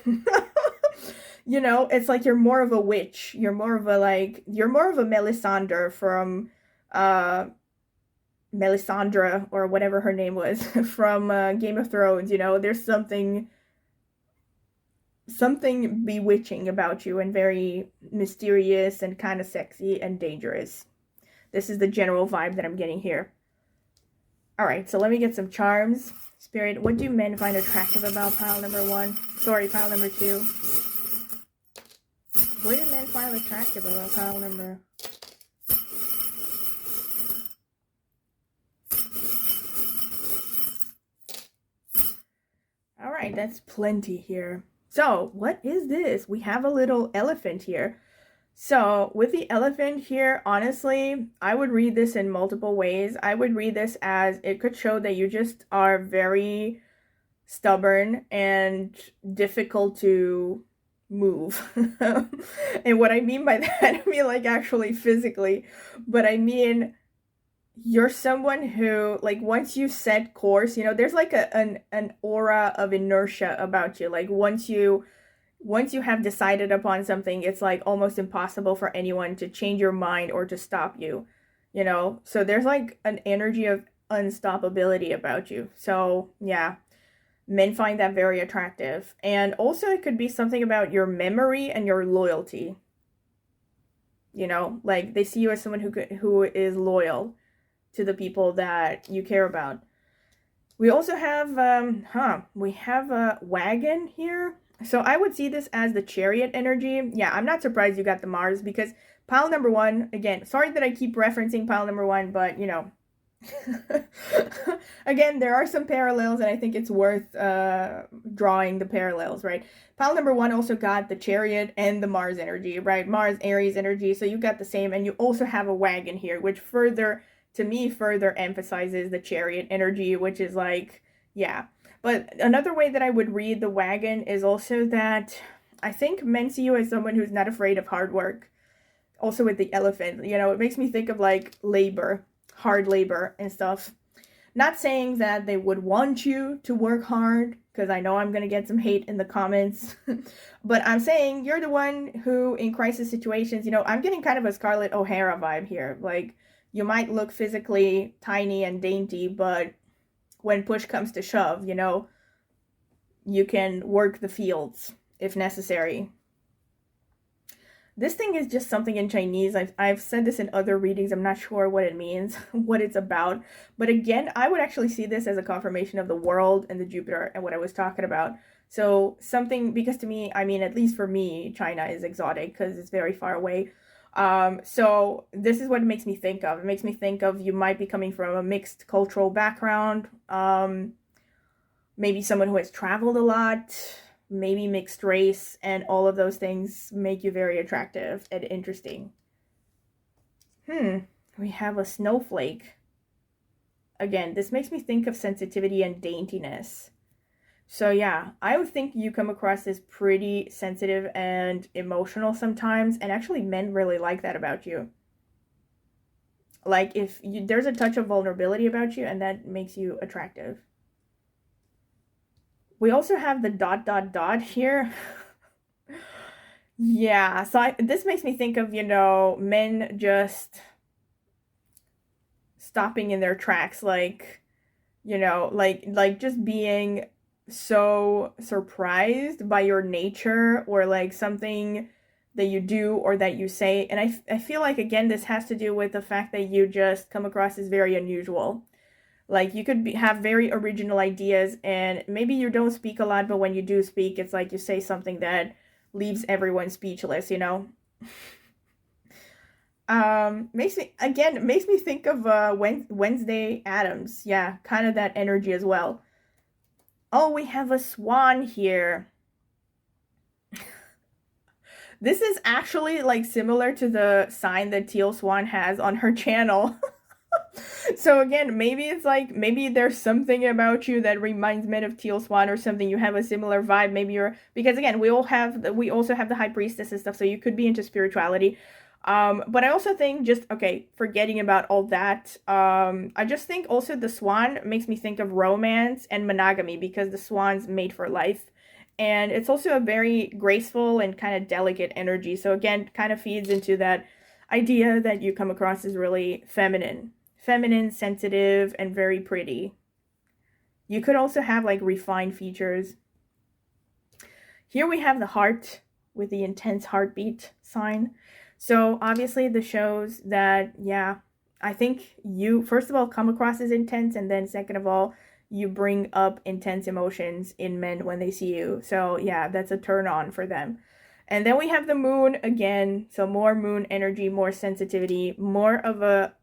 You know, it's like you're more of a witch. You're more of a, like, you're more of a Melisandre from, uh, Melisandre, or whatever her name was, from Game of Thrones, you know? There's something bewitching about you and very mysterious and kind of sexy and dangerous. This is the general vibe that I'm getting here. All right, so let me get some charms. Spirit, what do men find attractive about pile number one? Sorry, pile number two. What do men find attractive about pile number? All right, that's plenty here. So, what is this? We have a little elephant here. So, with the elephant here, honestly, I would read this in multiple ways. I would read this as it could show that you just are very stubborn and difficult to move. And what I mean by that, I mean like actually physically, but I mean you're someone who, like, once you set course, you know, there's like an aura of inertia about you. Like, once you have decided upon something, it's like almost impossible for anyone to change your mind or to stop you, you know? So there's like an energy of unstoppability about you. So yeah, men find that very attractive. And also it could be something about your memory and your loyalty. You know, like they see you as someone who is loyal to the people that you care about. We also have we have a wagon here. So I would see this as the chariot energy. Yeah, I'm not surprised you got the Mars, because pile number one, again, sorry that I keep referencing pile number one, but you know, again, there are some parallels, and I think it's worth drawing the parallels, right? Pile number one also got the chariot and the Mars energy, right? Mars, Aries energy. So you got the same, and you also have a wagon here, which further emphasizes the chariot energy, which is like, yeah. But another way that I would read the wagon is also that I think men see you as someone who's not afraid of hard work. Also with the elephant, you know, it makes me think of like labor, hard labor and stuff. Not saying that they would want you to work hard, because I know I'm going to get some hate in the comments. But I'm saying you're the one who, in crisis situations, you know, I'm getting kind of a Scarlett O'Hara vibe here. Like, you might look physically tiny and dainty, but when push comes to shove, you know, you can work the fields if necessary. This thing is just something in Chinese. I've said this in other readings. I'm not sure what it means, what it's about. But again, I would actually see this as a confirmation of the world and the Jupiter and what I was talking about. So something, because to me, I mean, at least for me, China is exotic because it's very far away. So this is what it makes me think of. It makes me think of you might be coming from a mixed cultural background. Maybe someone who has traveled a lot, maybe mixed race, and all of those things make you very attractive and interesting. We have a snowflake. Again, this makes me think of sensitivity and daintiness. So yeah, I would think you come across as pretty sensitive and emotional sometimes, and actually men really like that about you. Like, if there's a touch of vulnerability about you, and that makes you attractive. We also have the ... here. Yeah, so this makes me think of, you know, men just stopping in their tracks, like, you know, like just being so surprised by your nature, or like something that you do or that you say. And I feel like, again, this has to do with the fact that you just come across as very unusual. Like, you could have very original ideas, and maybe you don't speak a lot, but when you do speak, it's like you say something that leaves everyone speechless, you know? Makes me think of Wednesday Addams. Yeah, kind of that energy as well. Oh, we have a swan here. This is actually like similar to the sign that Teal Swan has on her channel. So again, maybe it's like, maybe there's something about you that reminds me of Teal Swan or something. You have a similar vibe. Maybe you're, because again, we also have the High Priestess and stuff, so you could be into spirituality. But I also think, just, okay, forgetting about all that, I just think also the swan makes me think of romance and monogamy, because the swan's made for life. And it's also a very graceful and kind of delicate energy. So again, kind of feeds into that idea that you come across as really feminine. Feminine, sensitive, and very pretty. You could also have like refined features. Here we have the heart with the intense heartbeat sign. So obviously this shows that, yeah, I think you, first of all, come across as intense, and then second of all, you bring up intense emotions in men when they see you. So yeah, that's a turn on for them. And then we have the moon again. So more moon energy, more sensitivity, more of a,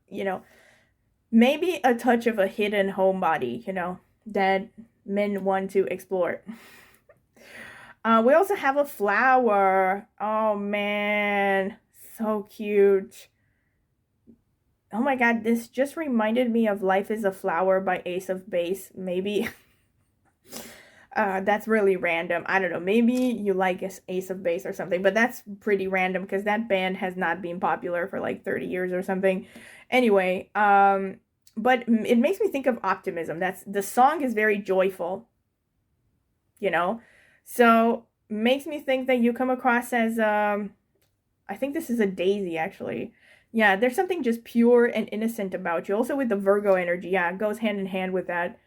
maybe a touch of a hidden homebody, that men want to explore. We also have a flower. Oh man, so cute. Oh my god, this just reminded me of Life is a Flower by Ace of Base. Maybe that's really random. I don't know. Maybe you like Ace of Base or something, but that's pretty random because that band has not been popular for like 30 years or something. Anyway, but it makes me think of optimism. The song is very joyful, so makes me think that you come across as, I think this is a daisy actually. Yeah, there's something just pure and innocent about you. Also with the Virgo energy, yeah, it goes hand in hand with that.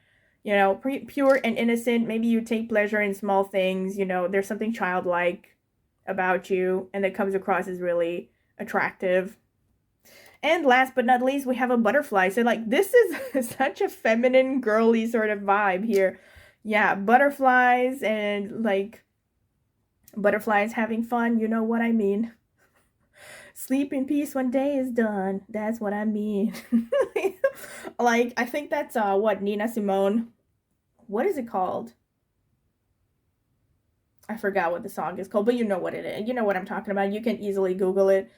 Pure and innocent. Maybe you take pleasure in small things. There's something childlike about you, and that comes across as really attractive. And last but not least, we have a butterfly. So like, this is such a feminine, girly sort of vibe here. Yeah, butterflies, and like butterflies having fun. You know what I mean. Sleep in peace when day is done. That's what I mean. Like, I think that's what, Nina Simone. What is it called? I forgot what the song is called, but you know what it is. You know what I'm talking about. You can easily Google it.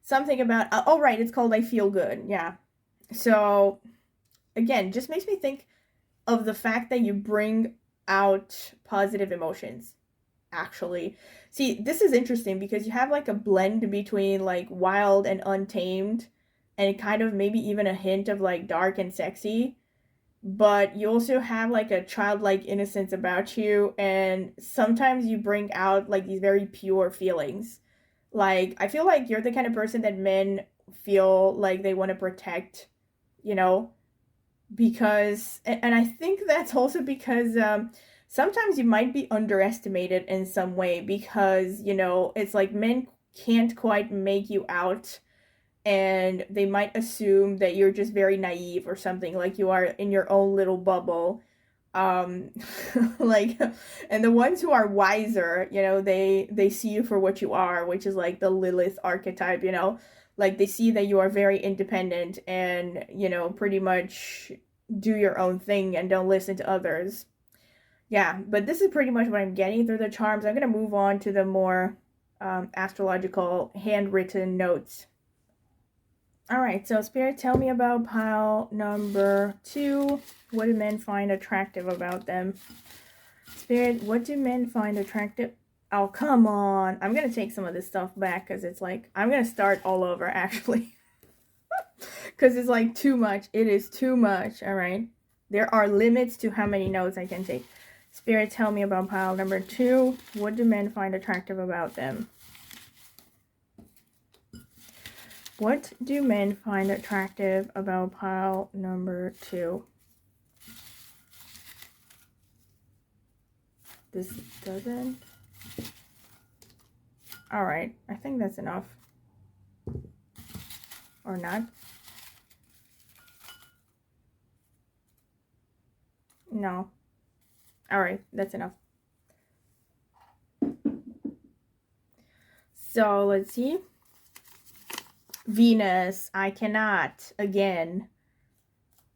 Something about, oh right, it's called I Feel Good. Yeah. So again, just makes me think of the fact that you bring out positive emotions. Actually, see, this is interesting because you have like a blend between like wild and untamed, and kind of maybe even a hint of like dark and sexy, but you also have like a childlike innocence about you, and sometimes you bring out like these very pure feelings. Like, I feel like you're the kind of person that men feel like they want to protect, you know, because, and I think that's also because sometimes you might be underestimated in some way, because it's like men can't quite make you out, and they might assume that you're just very naive or something, like you are in your own little bubble. um like, and the ones who are wiser, they see you for what you are, which is like the Lilith archetype. Like, they see that you are very independent and pretty much do your own thing and don't listen to others. Yeah, but this is pretty much what I'm getting through the charms. I'm going to move on to the more astrological handwritten notes. All right, so Spirit, tell me about pile number 2. What do men find attractive about them? Spirit, what do men find attractive? Oh, come on. I'm going to take some of this stuff back because it's like, I'm going to start all over, actually. Because it's like too much. It is too much, all right? There are limits to how many notes I can take. Spirit, tell me about pile number 2. What do men find attractive about them? What do men find attractive about pile number 2? This doesn't. All right, I think that's enough. Or not. No. All right, that's enough. So let's see. Venus, I cannot. Again.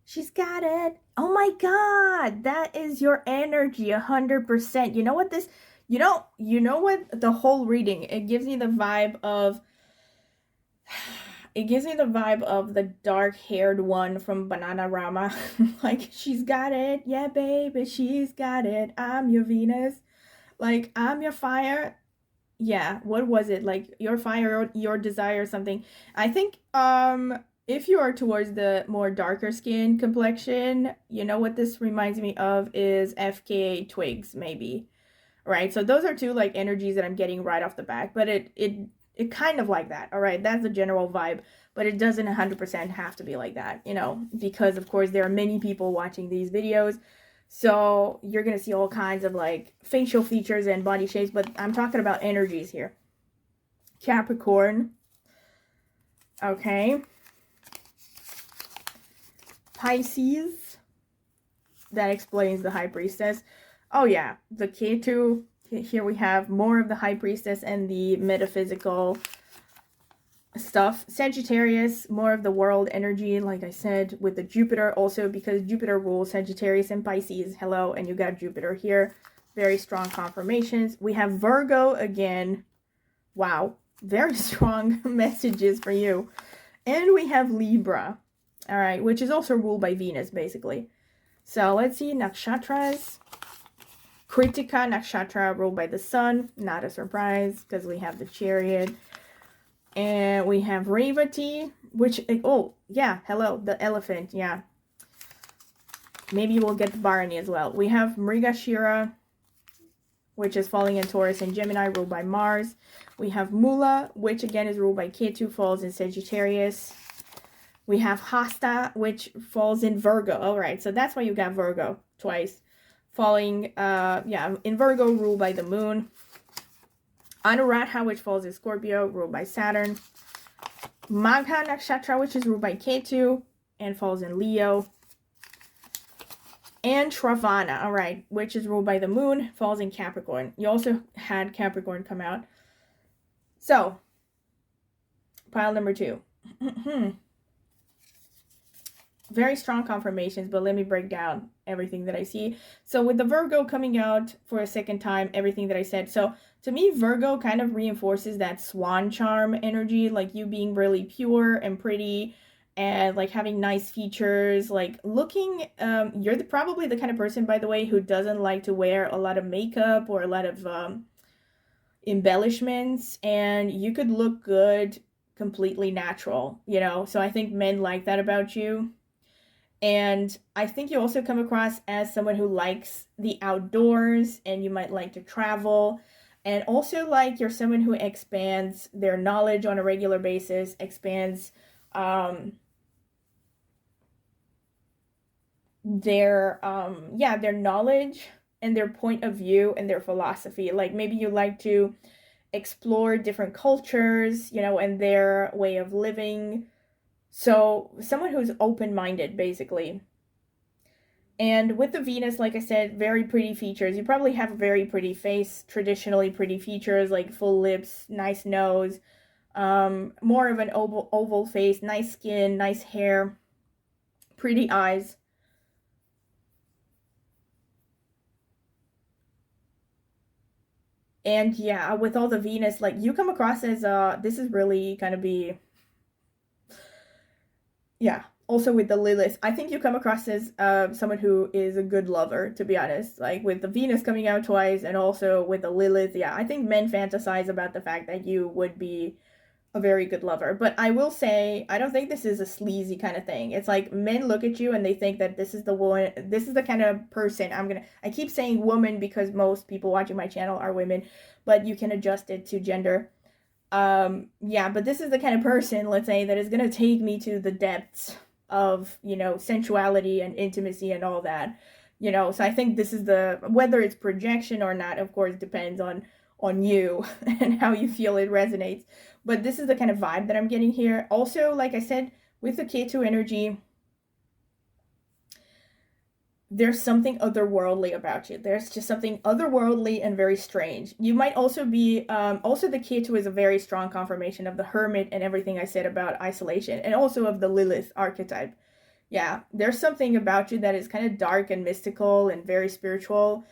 She's got it. Oh my god, that is your energy, 100%. You know what this You know what? The whole reading, it gives me the vibe of the dark-haired one from Bananarama. Like, she's got it. Yeah, baby, she's got it. I'm your Venus. Like, I'm your fire. Yeah, what was it? Like, your fire, your desire, something. I think if you are towards the more darker skin complexion, you know what this reminds me of is FKA Twigs, maybe. Right? So those are two like energies that I'm getting right off the back, but it kind of like that. All right, that's the general vibe, but it doesn't 100% have to be like that, you know, because of course there are many people watching these videos. So you're going to see all kinds of like facial features and body shapes, but I'm talking about energies here. Capricorn. Okay. Pisces. That explains the High Priestess. Oh yeah, the Ketu. Here we have more of the High Priestess and the metaphysical stuff. Sagittarius, more of the world energy, like I said, with the Jupiter also, because Jupiter rules Sagittarius and Pisces. Hello, and you got Jupiter here. Very strong confirmations. We have Virgo again. Wow, very strong messages for you. And we have Libra, all right, which is also ruled by Venus, basically. So let's see, nakshatras. Kritika nakshatra ruled by the sun, not a surprise because we have the Chariot. And we have Revati, which, oh, yeah, hello, the elephant, yeah. Maybe we'll get the Bharani as well. We have Mrigashira, which is falling in Taurus and Gemini, ruled by Mars. We have Mula, which again is ruled by Ketu, falls in Sagittarius. We have Hasta, which falls in Virgo. All right, so that's why you got Virgo twice. Falling, yeah, in Virgo, ruled by the moon. Anuradha, which falls in Scorpio, ruled by Saturn. Magha Nakshatra, which is ruled by Ketu and falls in Leo. And Shravana, all right, which is ruled by the moon, falls in Capricorn. You also had Capricorn come out. So, pile number 2. Very strong confirmations, but let me break down everything that I see. So with the Virgo coming out for a second time, everything that I said. So to me, Virgo kind of reinforces that swan charm energy, like you being really pure and pretty and like having nice features, like looking, you're probably the kind of person, by the way, who doesn't like to wear a lot of makeup or a lot of embellishments, and you could look good completely natural, you know? So I think men like that about you. And I think you also come across as someone who likes the outdoors, and you might like to travel. And also, like, you're someone who expands their knowledge on a regular basis, expands their knowledge and their point of view and their philosophy. Like, maybe you like to explore different cultures, you know, and their way of living. So someone who's open-minded, basically. And with the Venus, like I said, very pretty features. You probably have a very pretty face, traditionally pretty features, like full lips, nice nose, more of an oval face, nice skin, nice hair, pretty eyes. And yeah, with all the Venus, like you come across as, this is really gonna be, yeah, also with the Lilith, I think you come across as someone who is a good lover, to be honest. Like with the Venus coming out twice and also with the Lilith, yeah, I think men fantasize about the fact that you would be a very good lover. But I will say, I don't think this is a sleazy kind of thing. It's like men look at you and they think that this is the woman, this is the kind of person I keep saying woman because most people watching my channel are women, but you can adjust it to gender. Yeah, but this is the kind of person, let's say, that is going to take me to the depths of, you know, sensuality and intimacy and all that, you know. So I think this is whether it's projection or not, of course, depends on you and how you feel it resonates. But this is the kind of vibe that I'm getting here. Also, like I said, with the Ketu energy, there's something otherworldly about you. There's just something otherworldly and very strange. You might also be, also the Ketu is a very strong confirmation of the Hermit and everything I said about isolation, and also of the Lilith archetype. Yeah, there's something about you that is kind of dark and mystical and very spiritual.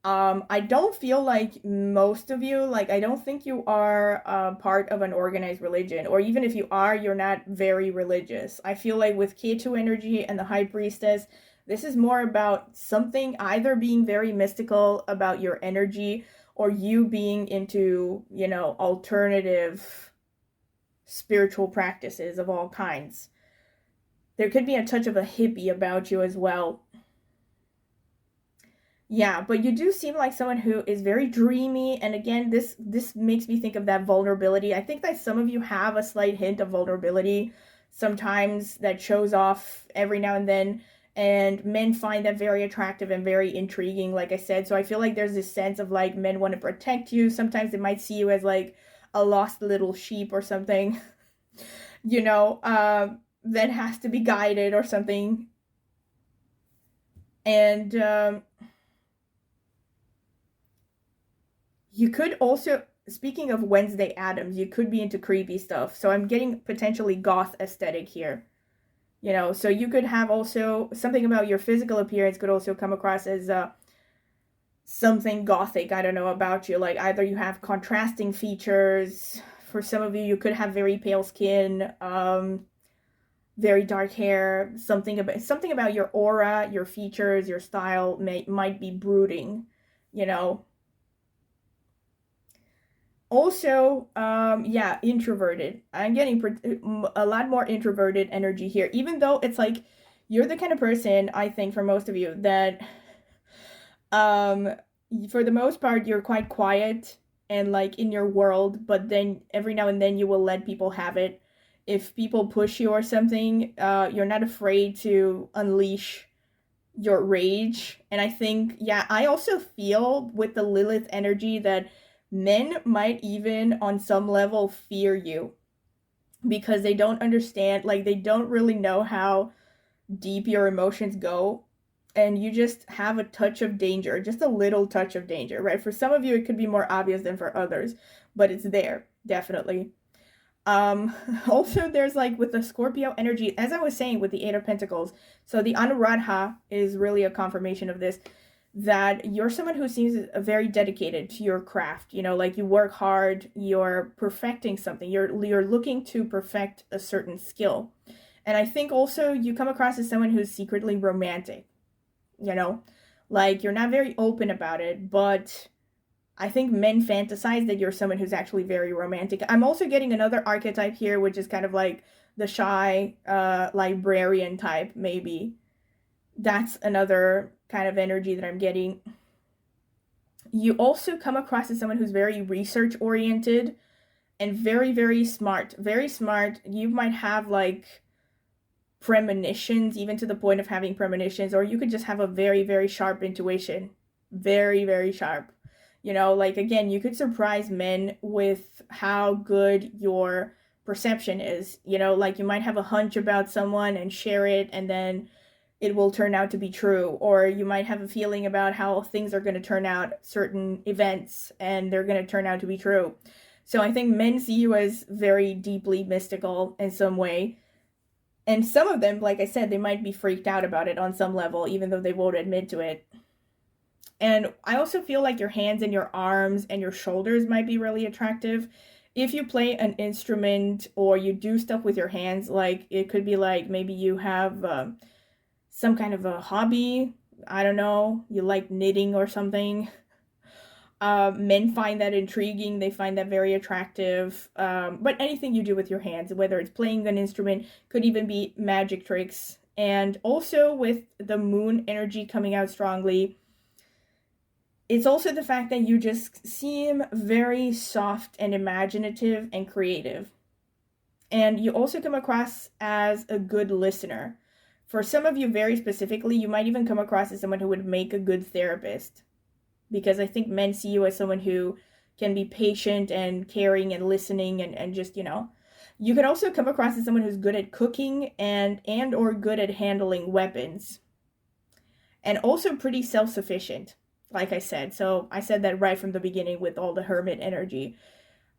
I don't feel like most of you, like, I don't think you are part of an organized religion, or even if you are, you're not very religious. I feel like with K2 energy and the High Priestess, this is more about something either being very mystical about your energy, or you being into, you know, alternative spiritual practices of all kinds. There could be a touch of a hippie about you as well. Yeah, but you do seem like someone who is very dreamy, and again, this makes me think of that vulnerability. I think that some of you have a slight hint of vulnerability sometimes that shows off every now and men find that very attractive and very intriguing, like I said. So I feel like there's this sense of like men want to protect you. Sometimes they might see you as like a lost little sheep or something, you know, that has to be guided or something. And you could also, speaking of Wednesday Addams, you could be into creepy stuff. So I'm getting potentially goth aesthetic here. You know, so you could have also something about your physical appearance could also come across as something gothic. I don't know about you. Like either you have contrasting features. For some of you, you could have very pale skin, very dark hair. Something about your aura, your features, your style might be brooding. You know, also yeah, introverted. I'm getting a lot more introverted energy here, even though it's like you're the kind of person, I think, for most of you, that um for the most part you're quite quiet and like in your world, but then every now and then you will let people have it. If people push you or something, you're not afraid to unleash your rage. And I think, yeah, I also feel with the Lilith energy that men might even on some level fear you because they don't understand, like, they don't really know how deep your emotions go. And you just have a touch of danger, just a little touch of danger, right? For some of you, it could be more obvious than for others, but it's there, definitely. Also, there's like with the Scorpio energy, as I was saying with the Eight of Pentacles, so the Anuradha is really a confirmation of this, that you're someone who seems very dedicated to your craft. You know, like you work hard, you're perfecting something, you're looking to perfect a certain skill. And I think also you come across as someone who's secretly romantic, you know, like you're not very open about it, but I think men fantasize that you're someone who's actually very romantic. I'm also getting another archetype here, which is kind of like the shy librarian type, maybe. That's another kind of energy that I'm getting. You also come across as someone who's very research oriented and very, very smart. Very smart. You might have like premonitions, even to the point of having premonitions, or you could just have a very, very sharp intuition. Very, very sharp. You know, like again, you could surprise men with how good your perception is. You know, like you might have a hunch about someone and share it, and then it will turn out to be true. Or you might have a feeling about how things are going to turn out, certain events, and they're going to turn out to be true. So I think men see you as very deeply mystical in some way. And some of them, like I said, they might be freaked out about it on some level, even though they won't admit to it. And I also feel like your hands and your arms and your shoulders might be really attractive. If you play an instrument or you do stuff with your hands, like it could be like maybe you have some kind of a hobby. I don't know, you like knitting or something. Men find that intriguing. They find that very attractive. But anything you do with your hands, whether it's playing an instrument, could even be magic tricks. And also with the moon energy coming out strongly, it's also the fact that you just seem very soft and imaginative and creative. And you also come across as a good listener. For some of you, very specifically, you might even come across as someone who would make a good therapist. Because I think men see you as someone who can be patient and caring and listening and just, you know. You can also come across as someone who's good at cooking and or good at handling weapons. And also pretty self-sufficient, like I said. So I said that right from the beginning with all the hermit energy.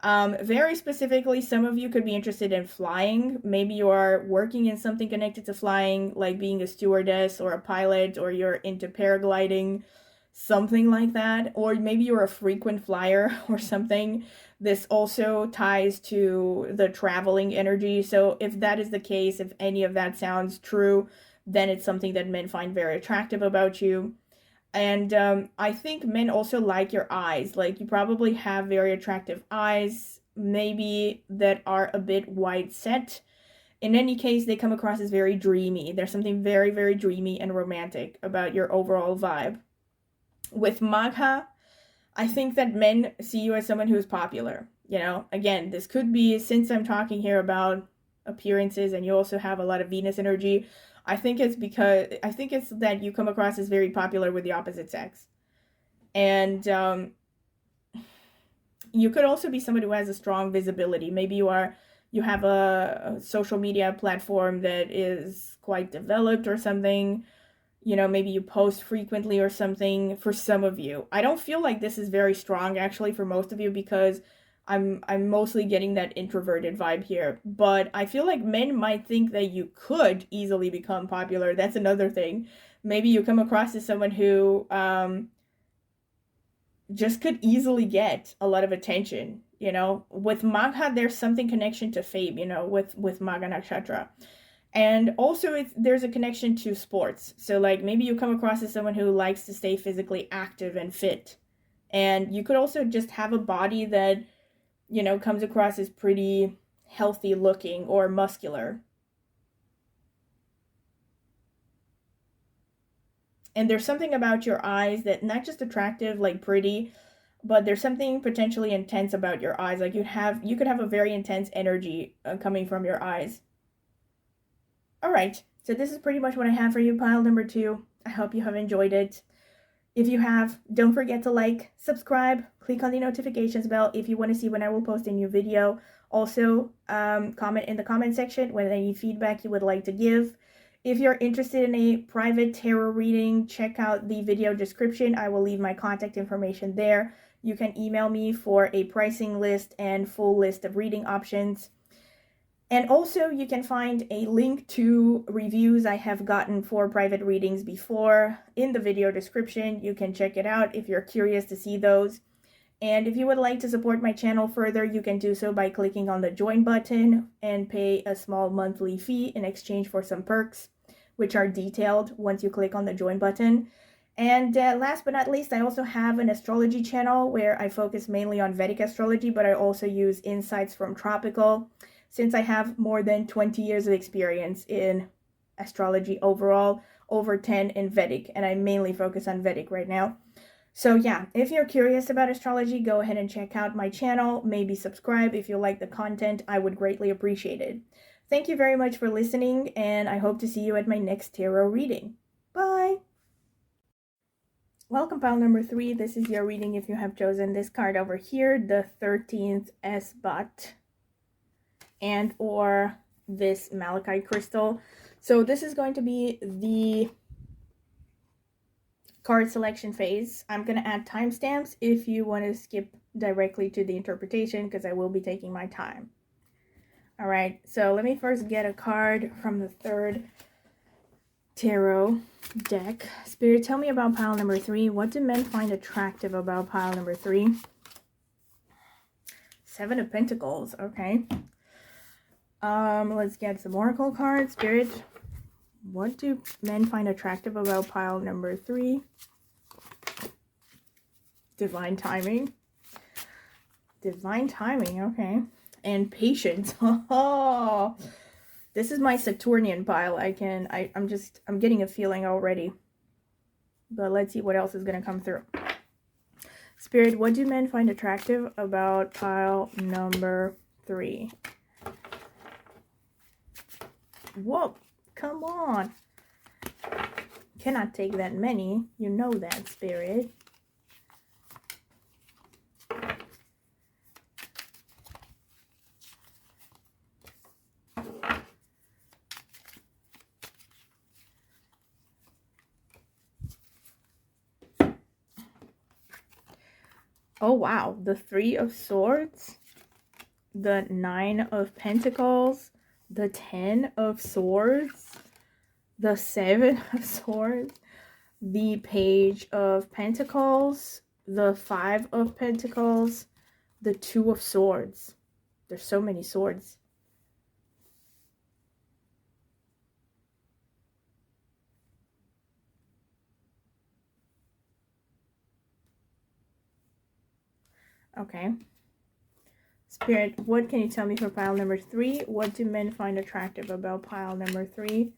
Very specifically, some of you could be interested in flying. Maybe you are working in something connected to flying, like being a stewardess or a pilot, or you're into paragliding, something like that. Or maybe you're a frequent flyer or something. This also ties to the traveling energy. So if that is the case, if any of that sounds true, then it's something that men find very attractive about you. And I think men also like your eyes. Like, you probably have very attractive eyes, maybe that are a bit wide set. In any case, they come across as very dreamy. There's something very, very dreamy and romantic about your overall vibe. With Magha, I think that men see you as someone who's popular. You know, again, this could be, since I'm talking here about appearances and you also have a lot of Venus energy, I think it's that you come across as very popular with the opposite sex. And you could also be someone who has a strong visibility. Maybe you have a social media platform that is quite developed or something. You know, maybe you post frequently or something for some of you. I don't feel like this is very strong actually for most of you, because I'm mostly getting that introverted vibe here. But I feel like men might think that you could easily become popular. That's another thing. Maybe you come across as someone who just could easily get a lot of attention. You know, with Magha, there's something connection to fame, you know, with Magha Nakshatra. And also there's a connection to sports. So like maybe you come across as someone who likes to stay physically active and fit. And you could also just have a body that, you know, comes across as pretty healthy looking or muscular. And there's something about your eyes that not just attractive, like pretty, but there's something potentially intense about your eyes. Like you could have a very intense energy coming from your eyes. All right, so this is pretty much what I have for you, pile number 2. I hope you have enjoyed it. If you have, don't forget to like, subscribe, click on the notifications bell if you want to see when I will post a new video. Also, comment in the comment section with any feedback you would like to give. If you're interested in a private tarot reading, check out the video description. I will leave my contact information there. You can email me for a pricing list and full list of reading options. And also, you can find a link to reviews I have gotten for private readings before in the video description. You can check it out if you're curious to see those. And if you would like to support my channel further, you can do so by clicking on the join button and pay a small monthly fee in exchange for some perks, which are detailed once you click on the join button. And last but not least, I also have an astrology channel where I focus mainly on Vedic astrology, but I also use insights from tropical, since I have more than 20 years of experience in astrology overall, over 10 in Vedic, and I mainly focus on Vedic right now. So yeah, if you're curious about astrology, go ahead and check out my channel, maybe subscribe if you like the content. I would greatly appreciate it. Thank you very much for listening, and I hope to see you at my next tarot reading. Bye! Welcome, pile number 3. This is your reading if you have chosen this card over here, the 13th S-Bot, and or this malachite crystal. So this is going to be the card selection phase. I'm going to add timestamps if you want to skip directly to the interpretation, because I will be taking my time. All right, so let me first get a card from the 3rd tarot deck. Spirit, tell me about pile number 3. What do men find attractive about pile number 3? 7 of Pentacles. Okay. Let's get some oracle cards. Spirit, what do men find attractive about pile number 3? Divine timing. Divine timing, okay. And patience. Oh, this is my Saturnian pile. I'm getting a feeling already. But let's see what else is going to come through. Spirit, what do men find attractive about pile number 3? Whoa, come on. Cannot take that many. You know that, Spirit. Oh, wow. The 3 of Swords, the 9 of Pentacles, the 10 of Swords, the 7 of Swords. the Page of Pentacles, the Five of Pentacles, the Two of Swords. There's so many swords. Okay. Spirit, what can you tell me for pile number 3? What do men find attractive about pile number 3?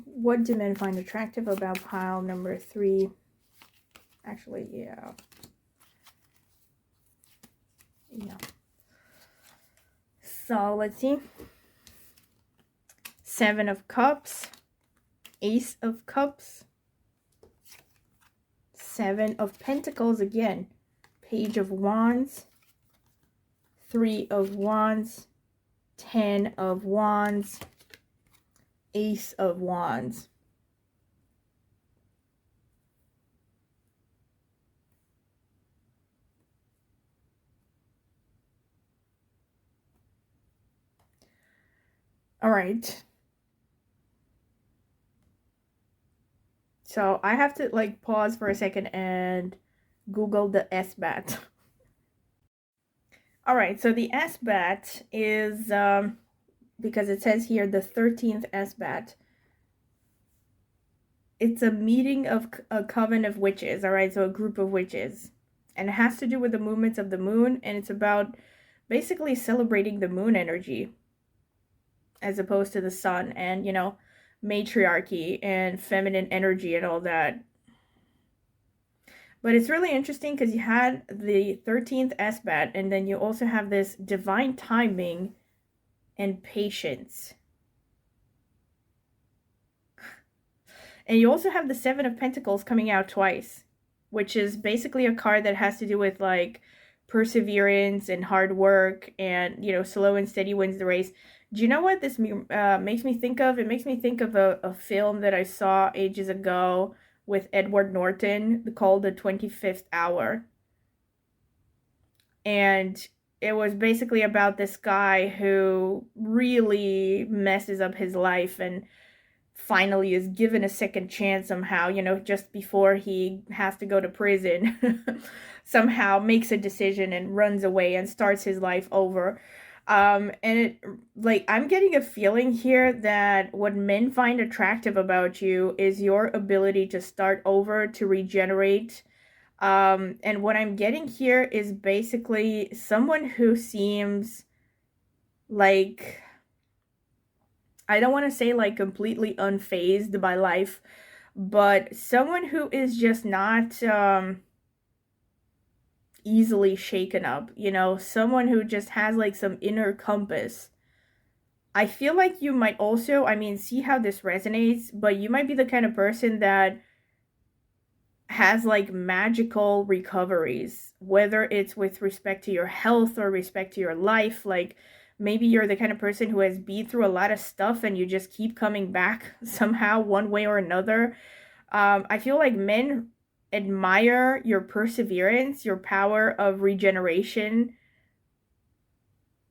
What do men find attractive about pile number 3? Actually, yeah. So, let's see. 7 of Cups. Ace of Cups. 7 of Pentacles again. Page of Wands. 3 of Wands. 10 of Wands. Ace of Wands. All right. So I have to like pause for a second and Google the S-bat. All right, so the S-bat is, because it says here the 13th S-bat. It's a meeting of a coven of witches, all right? So a group of witches. And it has to do with the movements of the moon, and it's about basically celebrating the moon energy as opposed to the sun and, you know, matriarchy and feminine energy and all that. But it's really interesting because you had the 13th S-bat, and then you also have this divine timing and patience. And you also have the 7 of Pentacles coming out twice, which is basically a card that has to do with like perseverance and hard work and, you know, slow and steady wins the race. Do you know what this makes me think of? It makes me think of a film that I saw ages ago with Edward Norton called The 25th Hour. And it was basically about this guy who really messes up his life and finally is given a second chance somehow, you know, just before he has to go to prison. Somehow makes a decision and runs away and starts his life over. And it, like, I'm getting a feeling here that what men find attractive about you is your ability to start over, to regenerate. And what I'm getting here is basically someone who seems like, I don't want to say like completely unfazed by life, but someone who is just not easily shaken up, you know, someone who just has like some inner compass. I feel like you might also, I mean, see how this resonates, but you might be the kind of person that has like magical recoveries, whether it's with respect to your health or respect to your life. Like, maybe you're the kind of person who has been through a lot of stuff and you just keep coming back somehow, one way or another. I feel like men admire your perseverance, your power of regeneration.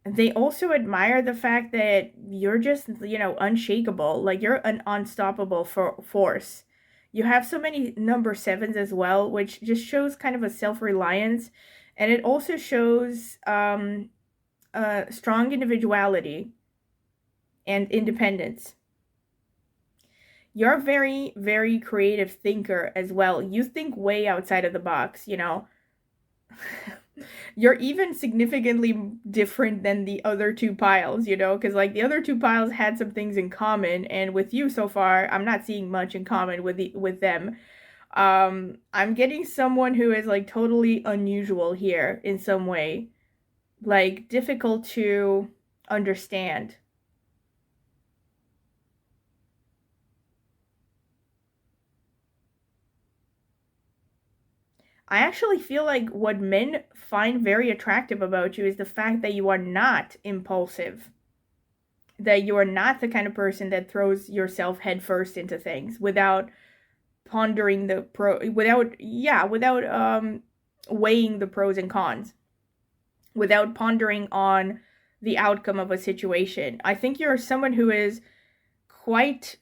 They also admire the fact that you're just, you know, unshakable. Like, you're an unstoppable force. You have so many number 7s as well, which just shows kind of a self-reliance. And it also shows strong individuality and independence. You're a very, very creative thinker as well. You think way outside of the box, you know. You're even significantly different than the other 2 piles, you know, because like the other 2 piles had some things in common, and with you so far, I'm not seeing much in common with them. I'm getting someone who is like totally unusual here in some way, like difficult to understand. I actually feel like what men find very attractive about you is the fact that you are not impulsive. That you are not the kind of person that throws yourself headfirst into things without pondering the without weighing the pros and cons. without pondering on the outcome of a situation. I think you're someone who is quite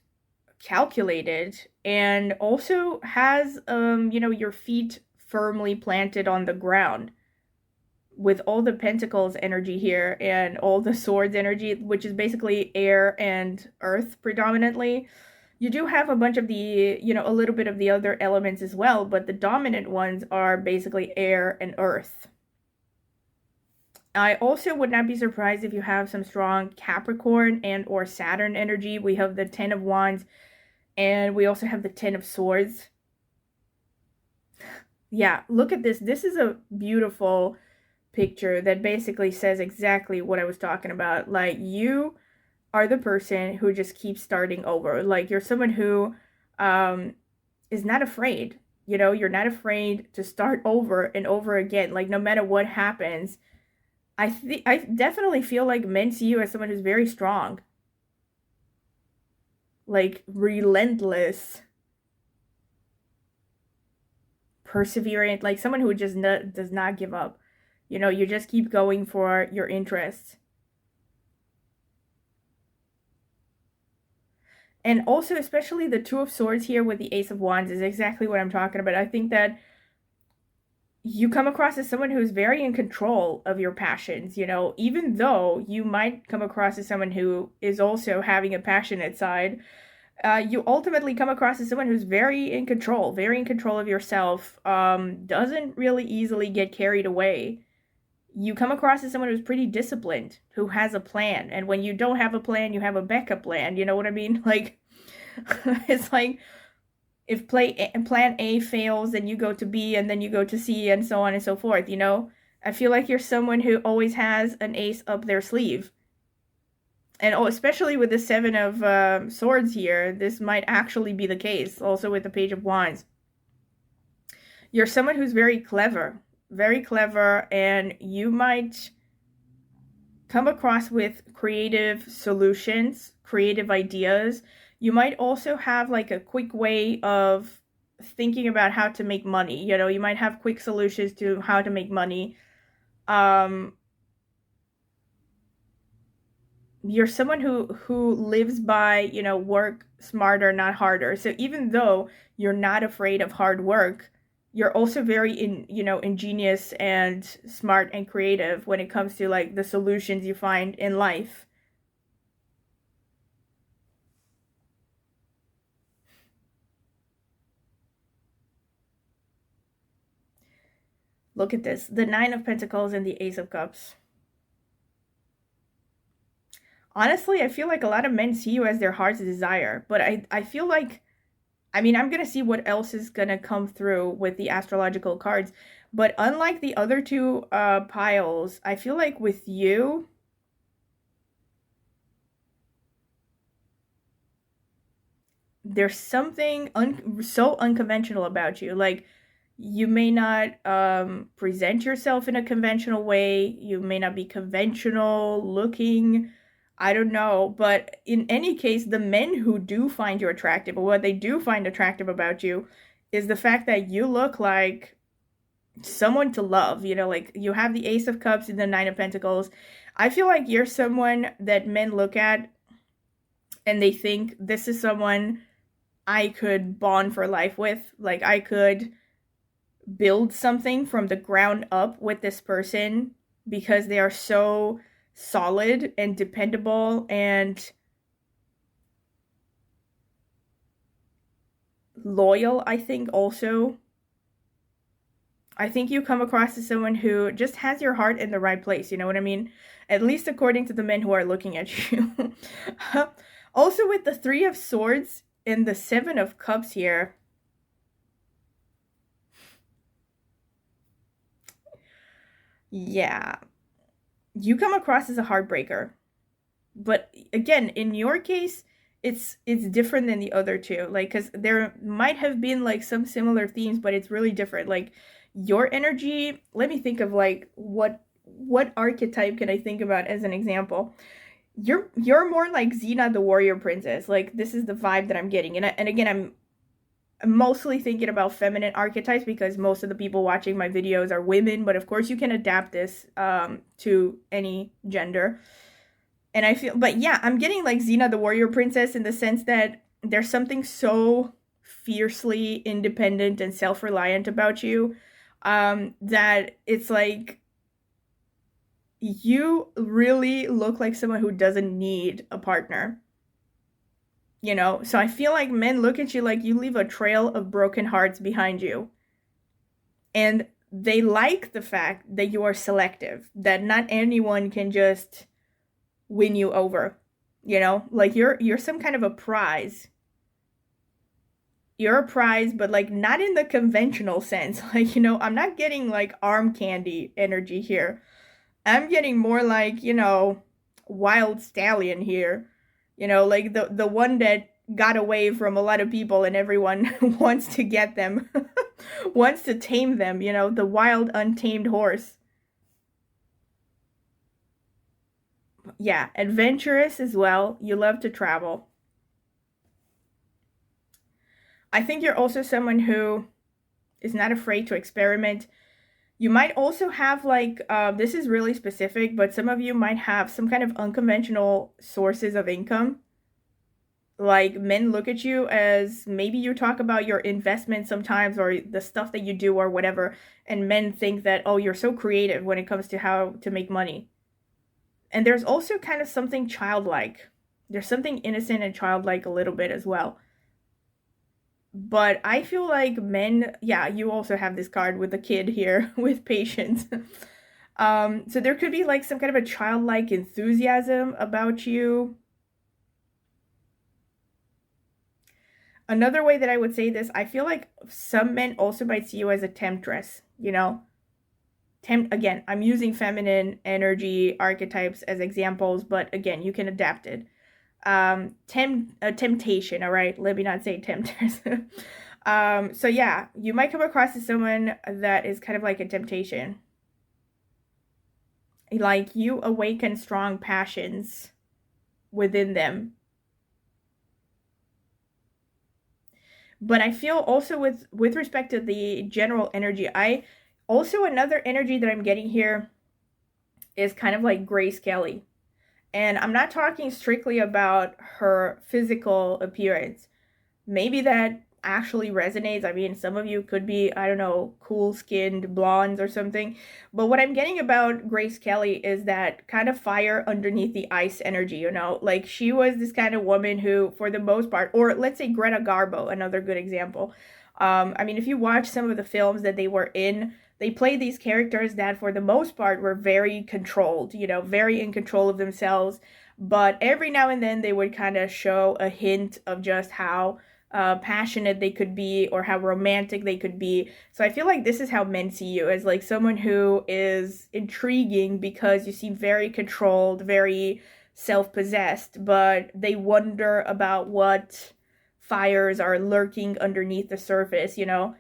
calculated and also has your feet firmly planted on the ground. With all the pentacles energy here and all the swords energy, which is basically air and earth predominantly, you do have a bunch of the, a little bit of the other elements as well, but the dominant ones are basically air and earth. I also would not be surprised if you have some strong Capricorn and or Saturn energy. We have the 10 of Wands and we also have the 10 of Swords. Yeah, look at this. This is a beautiful picture that basically says exactly what I was talking about. Like, you are the person who just keeps starting over. Like, you're someone who is not afraid. You're not afraid to start over and over again. Like, no matter what happens, I definitely feel like men see you as someone who's very strong. Like, relentless. Perseverant. Like, someone who just does not give up. You just keep going for your interests. And also, especially the Two of Swords here with the Ace of Wands is exactly what I'm talking about. I think that you come across as someone who's very in control of your passions, even though you might come across as someone who is also having a passionate side. You ultimately come across as someone who's very in control of yourself, doesn't really easily get carried away. You come across as someone who's pretty disciplined, who has a plan. And when you don't have a plan, you have a backup plan. You know what I mean? Like, it's like, if plan A fails, then you go to B, and then you go to C, and so on and so forth, I feel like you're someone who always has an ace up their sleeve. And especially with the 7 of Swords here, this might actually be the case. Also with the Page of Wands. You're someone who's very clever, and you might come across with creative solutions, creative ideas. You might also have like a quick way of thinking about how to make money. You might have quick solutions to how to make money. You're someone who lives by, work smarter, not harder. So even though you're not afraid of hard work, you're also very ingenious and smart and creative when it comes to like the solutions you find in life. Look at this, the 9 of Pentacles and the Ace of Cups. Honestly, I feel like a lot of men see you as their heart's desire, but I feel like, I'm going to see what else is going to come through with the astrological cards. But unlike the other two piles, I feel like with you, there's something so unconventional about you. Like, you may not present yourself in a conventional way. You may not be conventional looking. I don't know, but in any case, the men who do find you attractive, or what they do find attractive about you, is the fact that you look like someone to love. Like, you have the Ace of Cups and the 9 of Pentacles. I feel like you're someone that men look at and they think, this is someone I could bond for life with. Like, I could build something from the ground up with this person because they are so solid and dependable and loyal. I think also, I think you come across as someone who just has your heart in the right place. You know what I mean? At least according to the men who are looking at you. Also with the 3 of Swords and the 7 of Cups here, yeah, you come across as a heartbreaker. But again, in your case, it's different than the other two. Like, because there might have been like some similar themes, but it's really different. Like, your energy, let me think of like what archetype can I think about as an example. You're more like Xena the warrior princess. Like, this is the vibe that I'm getting. And again, mostly thinking about feminine archetypes because most of the people watching my videos are women, but of course you can adapt this to any gender. And I feel, but yeah, I'm getting like Xena the warrior princess in the sense that there's something so fiercely independent and self-reliant about you, that it's like you really look like someone who doesn't need a partner. You know, so I feel like men look at you like you leave a trail of broken hearts behind you. And they like the fact that you are selective, that not anyone can just win you over. You know, like you're some kind of a prize. You're a prize, but like not in the conventional sense. Like, you know, I'm not getting like arm candy energy here. I'm getting more like, you know, wild stallion here. You know, like the one that got away from a lot of people and everyone wants to get them, wants to tame them, you know, the wild untamed horse. Yeah, adventurous as well. You love to travel. I think you're also someone who is not afraid to experiment. You might also have like, this is really specific, but some of you might have some kind of unconventional sources of income. Like men look at you as, maybe you talk about your investment sometimes or the stuff that you do or whatever, and men think that, oh, you're so creative when it comes to how to make money. And there's also kind of something childlike. There's something innocent and childlike a little bit as well. But I feel like men, yeah, you also have this card with the kid here with patience. So there could be like some kind of a childlike enthusiasm about you. Another way that I would say this, I feel like some men also might see you as a temptress, you know? Again, I'm using feminine energy archetypes as examples, but again, you can adapt it. Temptation, all right? Let me not say tempters. So yeah, you might come across as someone that is kind of like a temptation. Like you awaken strong passions within them. But I feel also with respect to the general energy, I also, another energy that I'm getting here is kind of like Grace Kelly. And I'm not talking strictly about her physical appearance. Maybe that actually resonates. I mean, some of you could be, I don't know, cool-skinned blondes or something. But what I'm getting about Grace Kelly is that kind of fire underneath the ice energy, you know? Like, she was this kind of woman who, for the most part, or let's say Greta Garbo, another good example. I mean, if you watch some of the films that they were in, they played these characters that, for the most part, were very controlled, you know, very in control of themselves. But every now and then, they would kind of show a hint of just how passionate they could be or how romantic they could be. So I feel like this is how men see you, as like someone who is intriguing because you seem very controlled, very self-possessed, but they wonder about what fires are lurking underneath the surface, you know?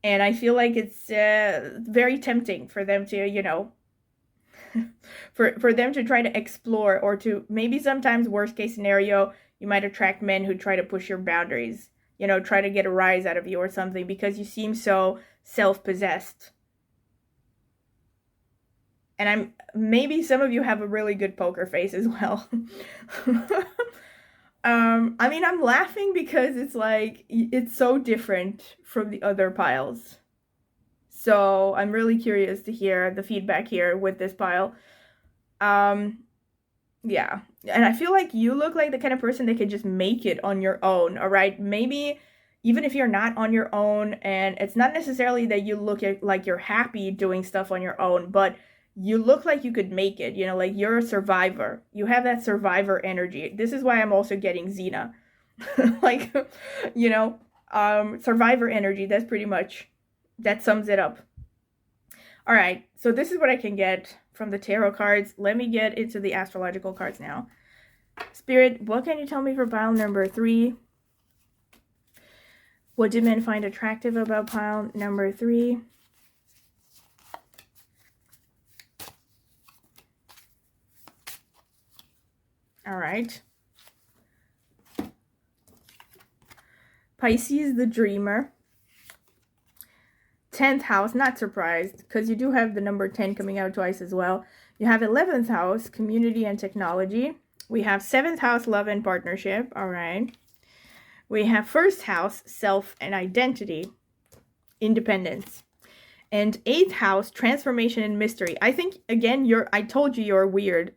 And I feel like it's very tempting for them to, you know, for them to try to explore, or to maybe sometimes, worst case scenario, you might attract men who try to push your boundaries, you know, try to get a rise out of you or something because you seem so self-possessed. And maybe some of you have a really good poker face as well. I mean, I'm laughing because it's like, it's so different from the other piles. So I'm really curious to hear the feedback here with this pile. Yeah. And I feel like you look like the kind of person that can just make it on your own, all right? Maybe even if you're not on your own, and it's not necessarily that you look like you're happy doing stuff on your own, but you look like you could make it, you know, like you're a survivor. You have that survivor energy. This is why I'm also getting Xena. Like, you know, survivor energy, that's pretty much, that sums it up. All right, so this is what I can get from the tarot cards. Let me get into the astrological cards now. Spirit, what can you tell me for pile number 3? What do men find attractive about pile number 3? All right. Pisces, the dreamer. 10th house, not surprised, because you do have the number 10 coming out twice as well. You have 11th house, community and technology. We have 7th house, love and partnership. All right. We have 1st house, self and identity, independence. And 8th house, transformation and mystery. I think, again, I told you you're weird.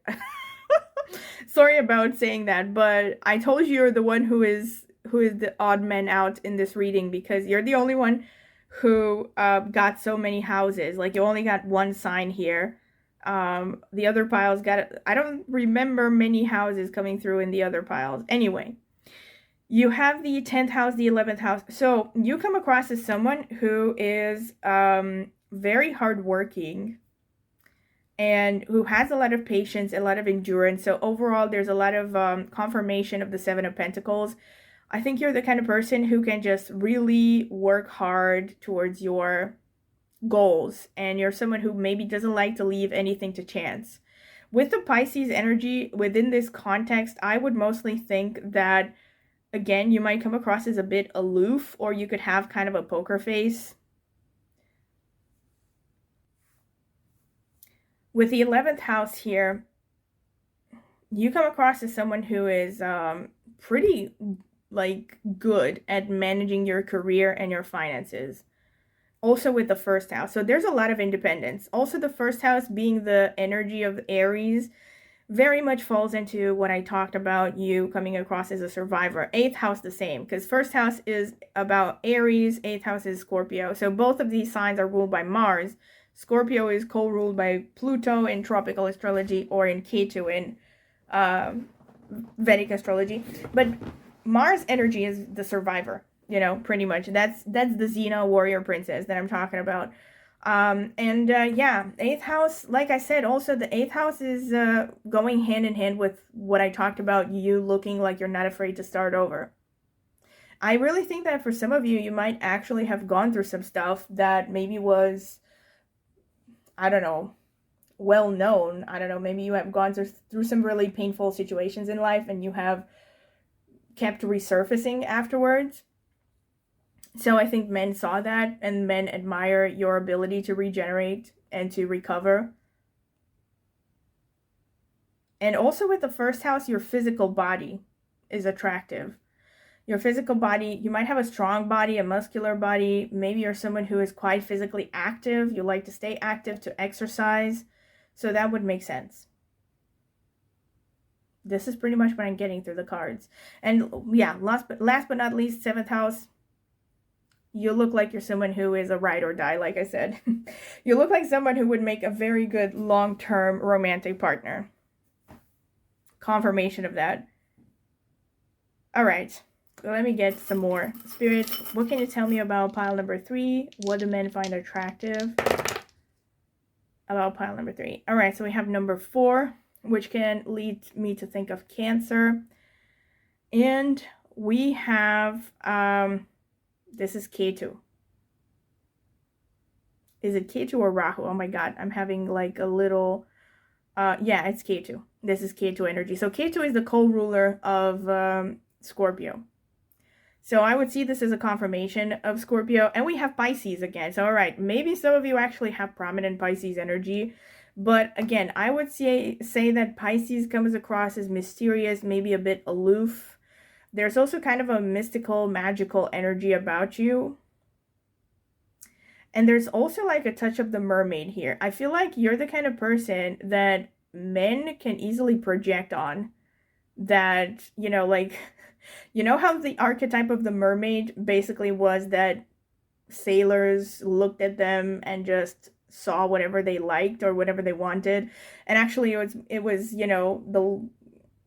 Sorry about saying that, but I told you you're the one who is the odd man out in this reading, because you're the only one who got so many houses. Like, you only got one sign here. The other piles I don't remember many houses coming through in the other piles. Anyway, you have the 10th house, the 11th house. So you come across as someone who is very hardworking and who has a lot of patience, a lot of endurance. So overall, there's a lot of confirmation of the 7 of Pentacles. I think you're the kind of person who can just really work hard towards your goals, and you're someone who maybe doesn't like to leave anything to chance. With the Pisces energy within this context, I would mostly think that, again, you might come across as a bit aloof, or you could have kind of a poker face. With the 11th house here, you come across as someone who is pretty good at managing your career and your finances. Also with the 1st house. So there's a lot of independence. Also, the 1st house being the energy of Aries very much falls into what I talked about, you coming across as a survivor. 8th house the same, because 1st house is about Aries, 8th house is Scorpio. So both of these signs are ruled by Mars. Scorpio is co-ruled by Pluto in tropical astrology, or in Ketu in Vedic astrology. But Mars energy is the survivor, pretty much. That's the Xena warrior princess that I'm talking about. Yeah, 8th house, like I said, also the 8th house is going hand in hand with what I talked about, you looking like you're not afraid to start over. I really think that for some of you, you might actually have gone through some stuff that maybe was, I don't know, well known. I don't know, maybe you have gone through some really painful situations in life, and you have kept resurfacing afterwards. So I think men saw that, and men admire your ability to regenerate and to recover. And also with the 1st house, your physical body is attractive. Your physical body, you might have a strong body, a muscular body. Maybe you're someone who is quite physically active. You like to stay active, to exercise. So that would make sense. This is pretty much what I'm getting through the cards. And yeah, last but not least, 7th house. You look like you're someone who is a ride or die, like I said. You look like someone who would make a very good long-term romantic partner. Confirmation of that. All right. Let me get some more. Spirit, what can you tell me about pile number 3? What do men find attractive about pile number 3? All right, so we have number 4, which can lead me to think of Cancer. And we have, this is Ketu. Is it Ketu or Rahu? Oh my God, I'm having like a little, yeah, it's Ketu. This is Ketu energy. So Ketu is the co-ruler of Scorpio. So I would see this as a confirmation of Scorpio. And we have Pisces again. So all right, maybe some of you actually have prominent Pisces energy. But again, I would say that Pisces comes across as mysterious, maybe a bit aloof. There's also kind of a mystical, magical energy about you. And there's also like a touch of the mermaid here. I feel like you're the kind of person that men can easily project on. That, like, how the archetype of the mermaid basically was that sailors looked at them and just saw whatever they liked or whatever they wanted. And actually it was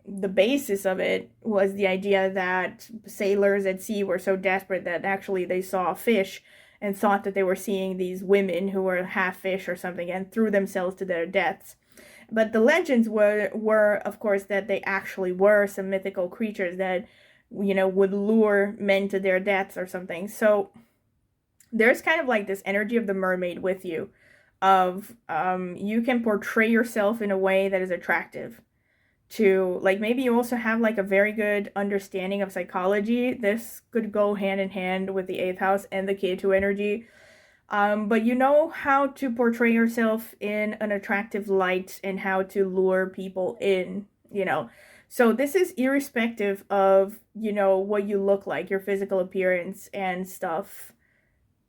the basis of it was the idea that sailors at sea were so desperate that actually they saw a fish and thought that they were seeing these women who were half fish or something and threw themselves to their deaths. But the legends were of course, that they actually were some mythical creatures that, would lure men to their deaths or something. So there's kind of like this energy of the mermaid with you, of you can portray yourself in a way that is attractive. to, like, maybe you also have like a very good understanding of psychology. This could go hand in hand with the 8th house and the K2 energy. But you know how to portray yourself in an attractive light and how to lure people in, you know. So this is irrespective of, you know, what you look like, your physical appearance and stuff.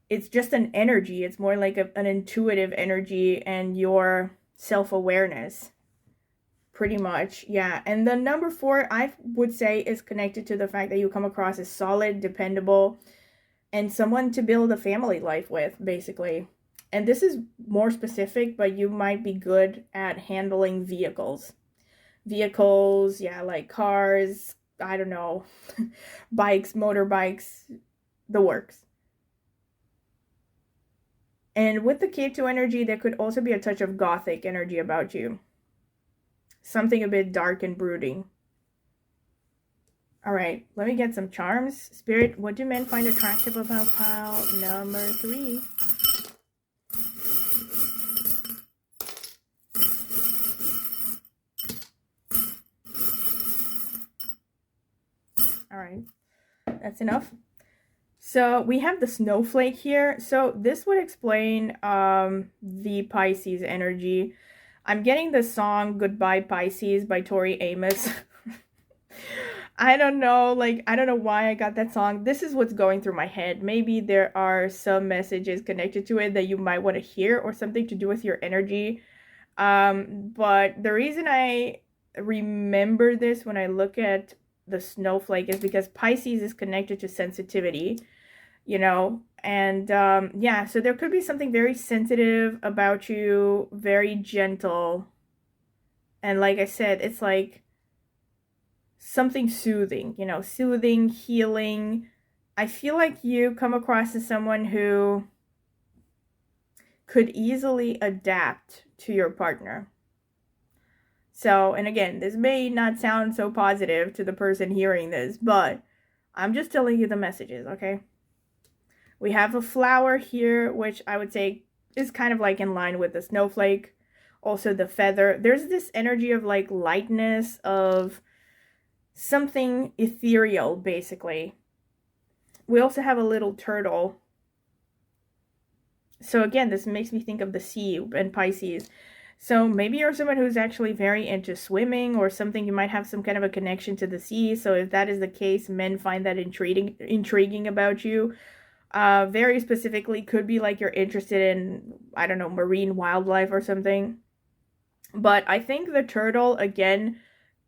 It's just an energy. It's more like an intuitive energy and your self-awareness. Pretty much, yeah. And the number 4, I would say, is connected to the fact that you come across as solid, dependable, and someone to build a family life with, basically. And this is more specific, but you might be good at handling vehicles. Vehicles, yeah, like cars, I don't know, bikes, motorbikes, the works. And with the K2 energy, there could also be a touch of gothic energy about you. Something a bit dark and brooding. All right, let me get some charms. Spirit, what do men find attractive about pile number 3? All right, that's enough. So we have the snowflake here. So this would explain the Pisces energy. I'm getting the song Goodbye Pisces by Tori Amos. I don't know, like, I don't know why I got that song. This is what's going through my head. Maybe there are some messages connected to it that you might want to hear or something to do with your energy. But the reason I remember this when I look at the snowflake is because Pisces is connected to sensitivity, you know, and yeah, so there could be something very sensitive about you, very gentle. And like I said, it's like something soothing, you know, soothing, healing. I feel like you come across as someone who could easily adapt to your partner. So, and again, this may not sound so positive to the person hearing this, but I'm just telling you the messages, okay? We have a flower here, which I would say is kind of like in line with the snowflake. Also the feather. There's this energy of like lightness, of something ethereal, basically. We also have a little turtle. So again, this makes me think of the sea and Pisces. So maybe you're someone who's actually very into swimming or something. You might have some kind of a connection to the sea. So if that is the case, men find that intriguing about you. Very specifically, could be like you're interested in, I don't know, marine wildlife or something. But I think the turtle, again,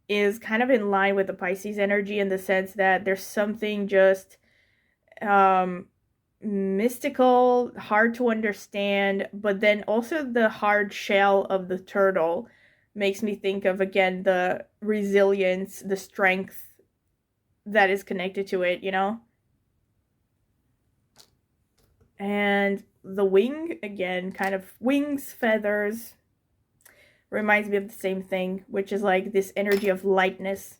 is kind of in line with the Pisces energy in the sense that there's something just mystical, hard to understand, but then also the hard shell of the turtle makes me think of, again, the resilience, the strength that is connected to it, you know? And the wing, again, kind of wings, feathers, reminds me of the same thing, which is like this energy of lightness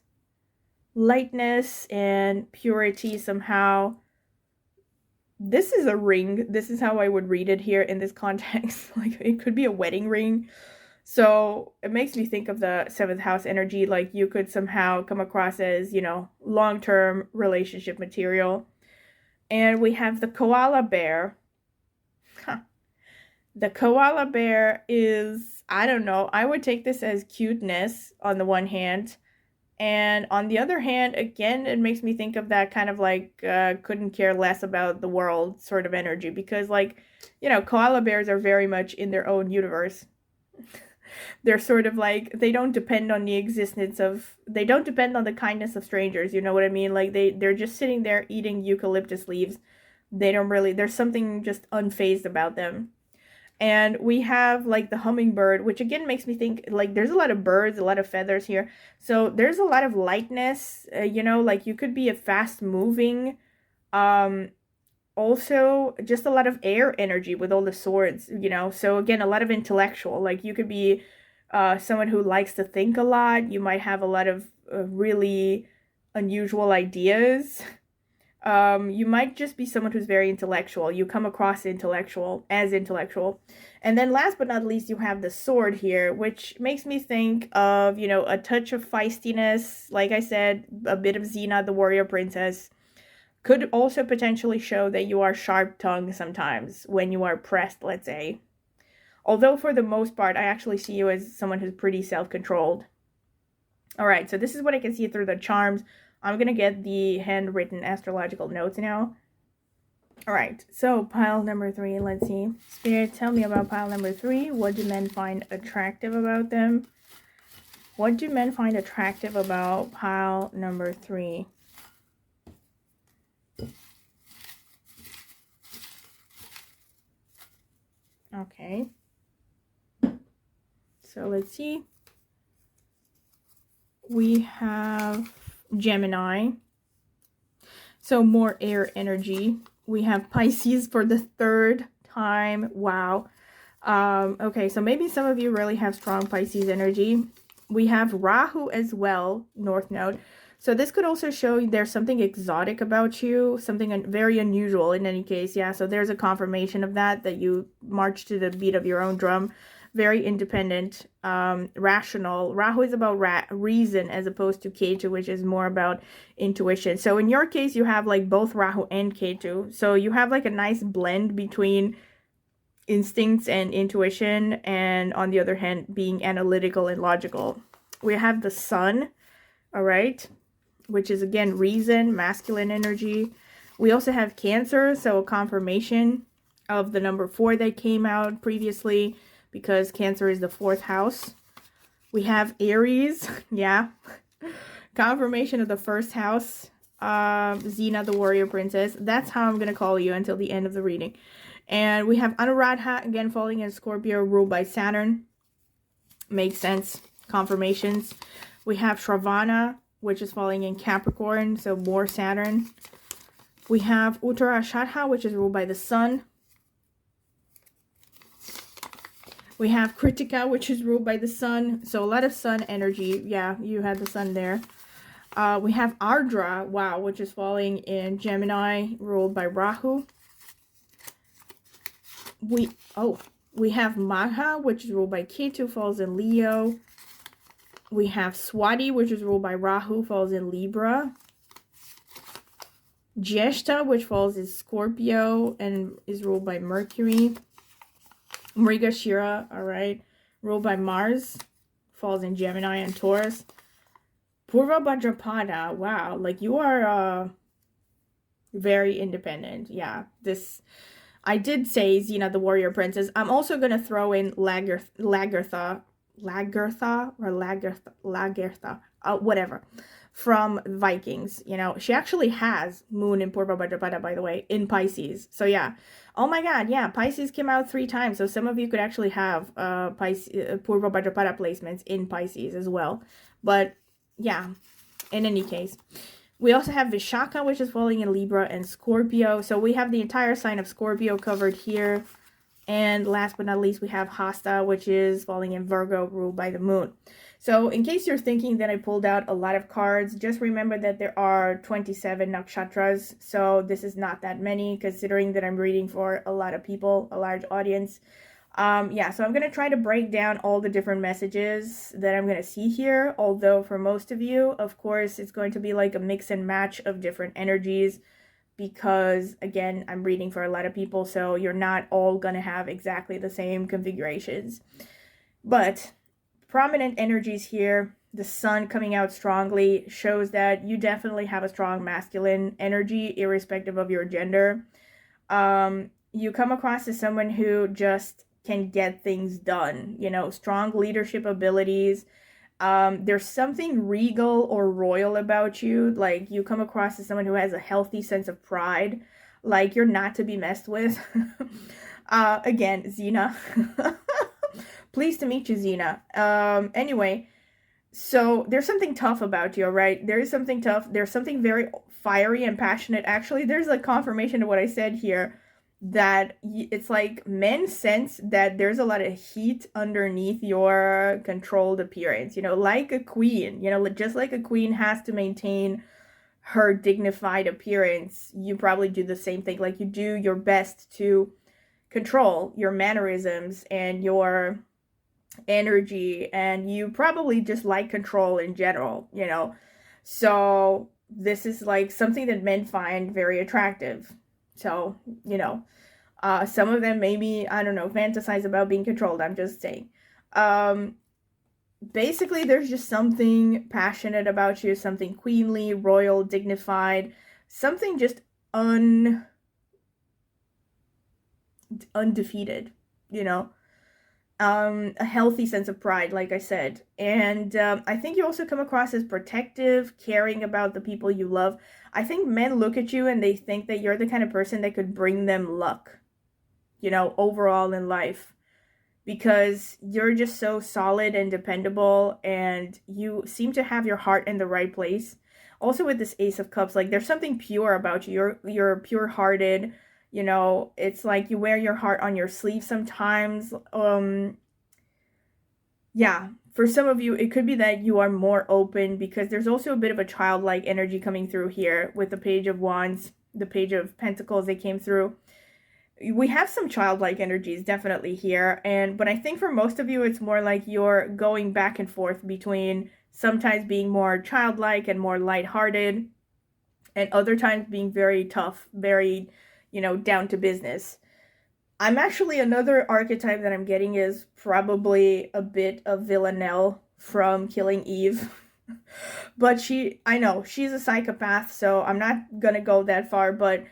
and purity somehow. This is a ring. This is how I would read it here in this context. Like, it could be a wedding ring. So it makes me think of the 7th house energy. Like, you could somehow come across as, you know, long-term relationship material. And we have the koala bear. The koala bear is, I don't know, I would take this as cuteness on the one hand. And on the other hand, again, it makes me think of that kind of like couldn't care less about the world sort of energy. Because, like, you know, koala bears are very much in their own universe. They're sort of like, they don't depend on the they don't depend on the kindness of strangers, you know what I mean? Like, they're just sitting there eating eucalyptus leaves. They don't really, there's something just unfazed about them. And we have like the hummingbird, which again makes me think like there's a lot of birds, a lot of feathers here. So there's a lot of lightness, you know, like you could be a fast moving, also just a lot of air energy with all the swords, you know. So again, a lot of intellectual, like you could be someone who likes to think a lot. You might have a lot of really unusual ideas. You might just be someone who's very intellectual. You come across intellectual as intellectual. And then last but not least, you have the sword here, which makes me think of, a touch of feistiness. Like I said, a bit of Xena, the warrior princess. Could also potentially show that you are sharp-tongued sometimes when you are pressed, let's say. Although for the most part, I actually see you as someone who's pretty self-controlled. All right, so this is what I can see through the charms. I'm going to get the handwritten astrological notes now. All right, so pile number 3, let's see. Spirit, tell me about pile number 3. What do men find attractive about them? What do men find attractive about pile number 3? Okay. So let's see. We have Gemini. So more air energy. We have Pisces for the 3rd time. Wow. Okay, so maybe some of you really have strong Pisces energy. We have Rahu as well, North Node. So this could also show there's something exotic about you, something very unusual in any case. Yeah, so there's a confirmation of that you march to the beat of your own drum. Very independent, rational. Rahu is about reason as opposed to Ketu, which is more about intuition. So in your case, you have like both Rahu and Ketu. So you have like a nice blend between instincts and intuition, and on the other hand, being analytical and logical. We have the Sun, all right, which is again reason, masculine energy. We also have Cancer, so a confirmation of the number 4 that came out previously, because Cancer is the 4th house. We have Aries, yeah, confirmation of the 1st house. Xena, the warrior princess. That's how I'm going to call you until the end of the reading. And we have Anuradha, again, falling in Scorpio, ruled by Saturn. Makes sense. Confirmations. We have Shravana, which is falling in Capricorn, so more Saturn. We have Uttarashadha, which is ruled by the Sun. We have Kritika, which is ruled by the Sun. So a lot of Sun energy. Yeah, you had the Sun there. We have Ardra, wow, which is falling in Gemini, ruled by Rahu. We have Magha, which is ruled by Ketu, falls in Leo. We have Swati, which is ruled by Rahu, falls in Libra. Jeshta, which falls in Scorpio and is ruled by Mercury. Mrigashira, all right, ruled by Mars, falls in Gemini and Taurus. Purva Bhadrapada, wow, like you are very independent. Yeah, I did say Xena, the warrior princess. I'm also going to throw in Lagertha, whatever, from Vikings. She actually has Moon in Purva Bhadrapada, by the way, in Pisces. So yeah, oh my god, yeah, Pisces came out 3 times. So some of you could actually have Purva Bhadrapada placements in Pisces as well. But yeah, in any case. We also have Vishaka, which is falling in Libra and Scorpio. So we have the entire sign of Scorpio covered here. And last but not least, we have Hasta, which is falling in Virgo, ruled by the Moon. So in case you're thinking that I pulled out a lot of cards, just remember that there are 27 nakshatras. So this is not that many, considering that I'm reading for a lot of people, a large audience. Yeah, so I'm going to try to break down all the different messages that I'm going to see here. Although for most of you, of course, it's going to be like a mix and match of different energies. Because, again, I'm reading for a lot of people, so you're not all going to have exactly the same configurations. But prominent energies here, the Sun coming out strongly, shows that you definitely have a strong masculine energy, irrespective of your gender. You come across as someone who just can get things done, strong leadership abilities. There's something regal or royal about you. Like, you come across as someone who has a healthy sense of pride. Like, you're not to be messed with. Again, Xena. Pleased to meet you, Xena. Anyway, so there's something tough about you, right? There is something tough. There's something very fiery and passionate. Actually, there's a confirmation of what I said here. That it's like men sense that there's a lot of heat underneath your controlled appearance, like a queen, just like a queen has to maintain her dignified appearance, you probably do the same thing. Like, you do your best to control your mannerisms and your energy, and you probably just like control in general, you know. So this is like something that men find very attractive. So, you know, some of them maybe, I don't know, fantasize about being controlled. I'm just saying. Um, Basically, there's just something passionate about you, something queenly, royal, dignified, something just undefeated, you know. A healthy sense of pride, like I said. And I think you also come across as protective, caring about the people you love. I think men look at you and they think that you're the kind of person that could bring them luck, you know, overall in life, because you're just so solid and dependable, and you seem to have your heart in the right place. Also with this Ace of Cups, like, there's something pure about you. You're pure-hearted, you know. It's like you wear your heart on your sleeve sometimes. Yeah, for some of you it could be that you are more open, because there's also a bit of a childlike energy coming through here with the Page of Wands, the Page of Pentacles that came through. We have some childlike energies definitely here, but I think for most of you it's more like you're going back and forth between sometimes being more childlike and more lighthearted, and other times being very tough, very, you know, down to business. I'm actually, another archetype that I'm getting is probably a bit of Villanelle from Killing Eve. But I know, she's a psychopath, so I'm not gonna go that far. But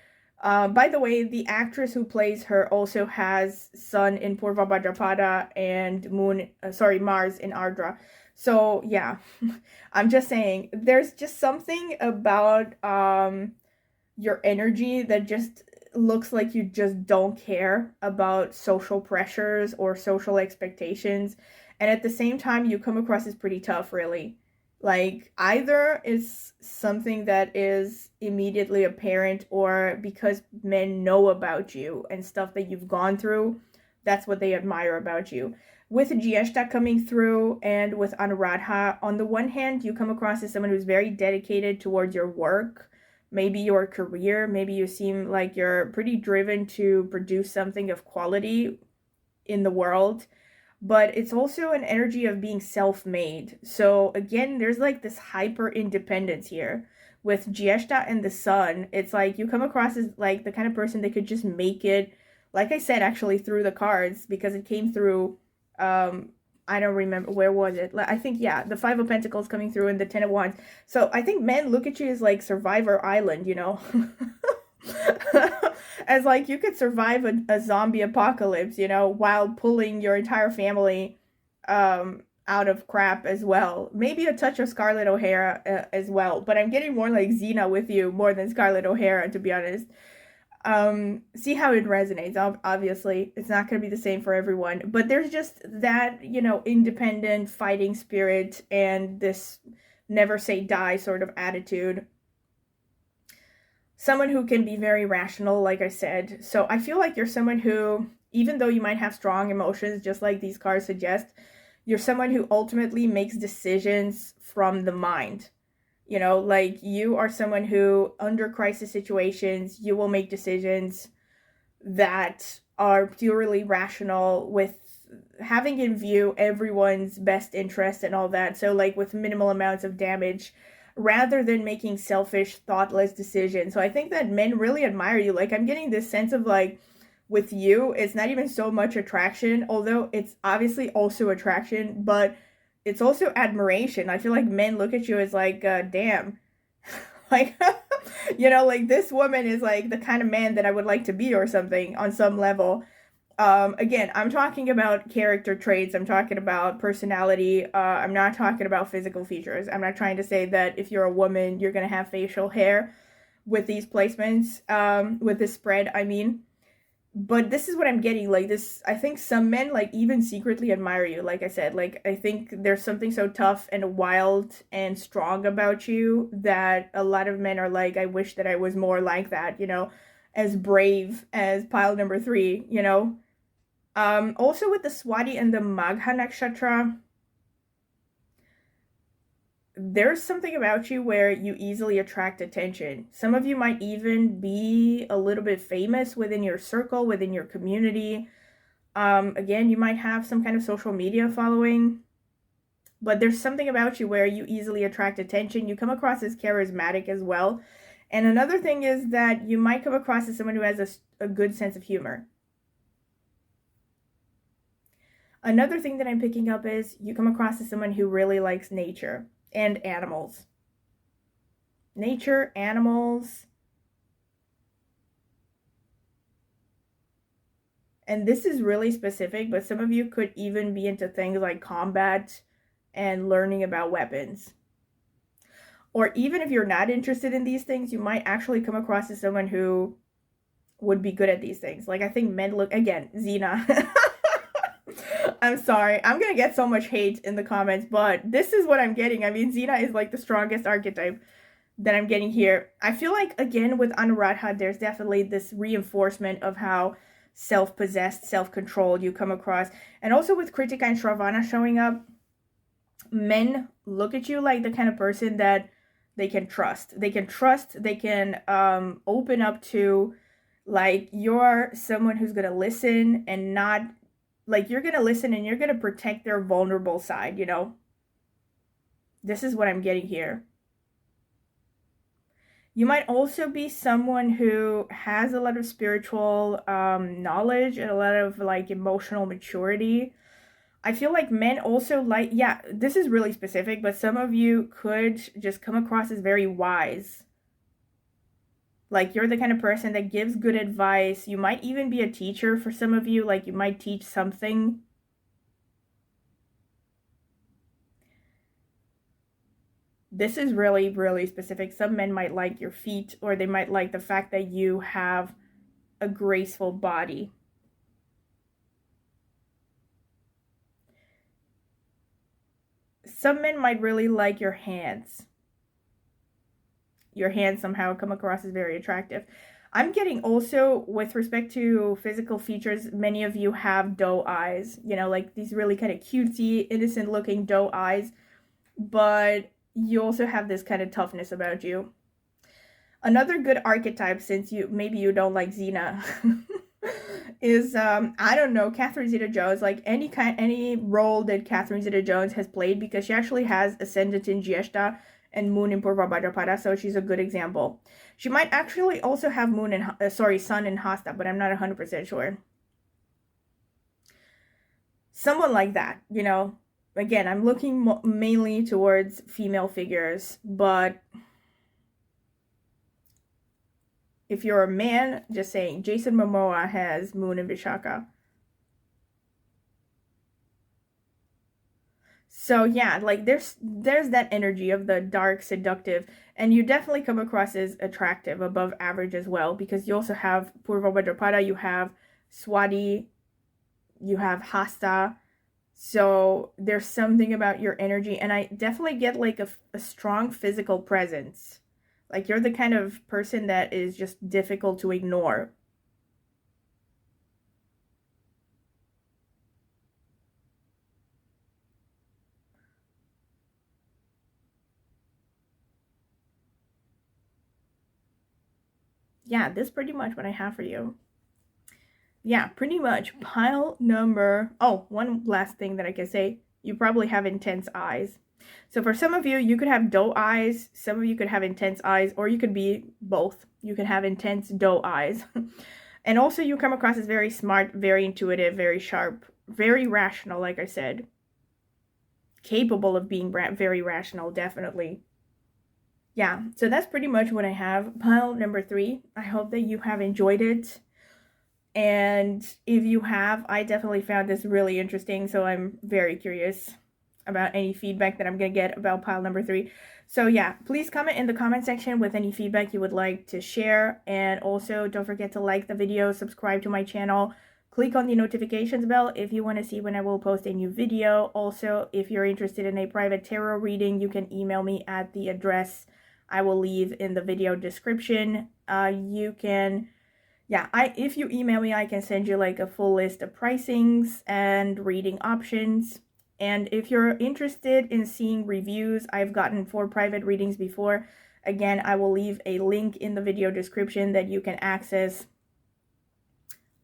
by the way, the actress who plays her also has Sun in Purva Bhadrapada and Mars in Ardra. So yeah, I'm just saying, there's just something about your energy that just looks like you just don't care about social pressures or social expectations. And at the same time, you come across as pretty tough, really. Like, either it's something that is immediately apparent, or because men know about you and stuff that you've gone through, that's what they admire about you. With Gieshta coming through and with Anuradha, on the one hand, you come across as someone who's very dedicated towards your work, maybe your career. Maybe you seem like you're pretty driven to produce something of quality in the world. But it's also an energy of being self-made. So again, there's like this hyper independence here. With Gieshta and the Sun, it's like you come across as like the kind of person that could just make it, like I said, actually through the cards, because it came through, I don't remember, where was it? I think, yeah, the Five of Pentacles coming through and the Ten of Wands. So I think men look at you as like Survivor Island, you know? As like you could survive a zombie apocalypse, you know, while pulling your entire family out of crap as well. Maybe a touch of Scarlett O'Hara as well, but I'm getting more like Xena with you more than Scarlett O'Hara, to be honest. See how it resonates. Obviously, it's not going to be the same for everyone, but there's just that, you know, independent fighting spirit and this never say die sort of attitude. Someone who can be very rational, like I said. So I feel like you're someone who, even though you might have strong emotions, just like these cards suggest, you're someone who ultimately makes decisions from the mind. You know, like, you are someone who, under crisis situations, you will make decisions that are purely rational, with having in view everyone's best interest and all that. So, like, with minimal amounts of damage, rather than making selfish, thoughtless decisions. So I think that men really admire you. Like, I'm getting this sense of, like, with you, it's not even so much attraction, although it's obviously also attraction, but it's also admiration. I feel like men look at you as like, damn, like, you know, like, this woman is like the kind of man that I would like to be, or something, on some level. Again, I'm talking about character traits. I'm talking about personality. I'm not talking about physical features. I'm not trying to say that if you're a woman, you're going to have facial hair with these placements, with this spread, I mean. But this is what I'm getting, like, this, I think some men, like, even secretly admire you, like I said. Like, I think there's something so tough and wild and strong about you that a lot of men are like, I wish that I was more like that, you know, as brave as pile number 3, you know. Also with the Swati and the Magha Nakshatra, there's something about you where you easily attract attention. Some of you might even be a little bit famous within your circle, within your community. Again, you might have some kind of social media following, but there's something about you where you easily attract attention. You come across as charismatic as well. And another thing is that you might come across as someone who has a good sense of humor. Another thing that I'm picking up is you come across as someone who really likes nature and animals. Nature, animals. And this is really specific, but some of you could even be into things like combat and learning about weapons. Or even if you're not interested in these things, you might actually come across as someone who would be good at these things. Like, I think men look, again, Xena. I'm sorry. I'm going to get so much hate in the comments, but this is what I'm getting. I mean, Xena is like the strongest archetype that I'm getting here. I feel like, again, with Anuradha, there's definitely this reinforcement of how self-possessed, self-controlled you come across. And also with Kritika and Shravana showing up, men look at you like the kind of person that they can trust. They can trust, they can open up to, like, you're someone who's going to listen and not, like, you're going to listen and you're going to protect their vulnerable side, you know? This is what I'm getting here. You might also be someone who has a lot of spiritual knowledge and a lot of, like, emotional maturity. I feel like men also like, yeah, this is really specific, but some of you could just come across as very wise. Like, you're the kind of person that gives good advice. You might even be a teacher for some of you. Like, you might teach something. This is really, really specific. Some men might like your feet, or they might like the fact that you have a graceful body. Some men might really like your hands. Your hands somehow come across as very attractive. I'm getting also, with respect to physical features, many of you have doe eyes. You know, like these really kind of cutesy, innocent looking doe eyes. But you also have this kind of toughness about you. Another good archetype, since maybe you don't like Xena, is I don't know, Catherine Zeta-Jones. Like any role that Catherine Zeta-Jones has played, because she actually has ascendant in Jyeshta and moon in Purva Bhadrapada, so she's a good example. She might actually also have sun in Hasta, but I'm not 100% sure. Someone like that, you know. Again, I'm looking mainly towards female figures, but if you're a man, just saying, Jason Momoa has moon in Vishaka. So yeah, like there's that energy of the dark, seductive, and you definitely come across as attractive, above average as well, because you also have Purva Bhadrapada, you have Swati, you have Hasta. So there's something about your energy, and I definitely get like a strong physical presence. Like, you're the kind of person that is just difficult to ignore. Yeah, this is pretty much what I have for you. Yeah, pretty much. Pile number... Oh, one last thing that I can say. You probably have intense eyes. So for some of you, you could have doe eyes. Some of you could have intense eyes, or you could be both. You could have intense doe eyes. And also you come across as very smart, very intuitive, very sharp, very rational, like I said. Capable of being very rational, definitely. Yeah, so that's pretty much what I have. Pile number 3. I hope that you have enjoyed it. And if you have, I definitely found this really interesting, so I'm very curious about any feedback that I'm going to get about pile number 3. So yeah, please comment in the comment section with any feedback you would like to share. And also, don't forget to like the video, subscribe to my channel, click on the notifications bell if you want to see when I will post a new video. Also, if you're interested in a private tarot reading, you can email me at the address I will leave in the video description. You can... Yeah, if you email me, I can send you like a full list of pricings and reading options. And if you're interested in seeing reviews, I've gotten 4 private readings before. Again, I will leave a link in the video description that you can access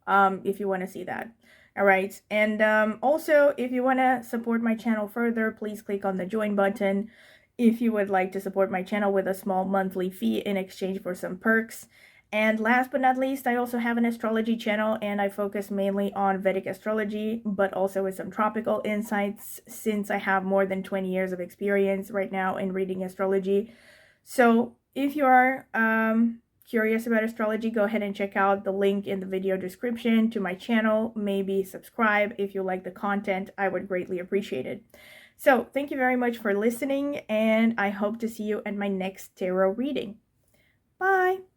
if you want to see that. All right. And also, if you want to support my channel further, please click on the join button if you would like to support my channel with a small monthly fee in exchange for some perks. And last but not least, I also have an astrology channel, and I focus mainly on Vedic astrology, but also with some tropical insights, since I have more than 20 years of experience right now in reading astrology. So if you are curious about astrology, go ahead and check out the link in the video description to my channel. Maybe subscribe if you like the content. I would greatly appreciate it. So thank you very much for listening, and I hope to see you at my next tarot reading. Bye!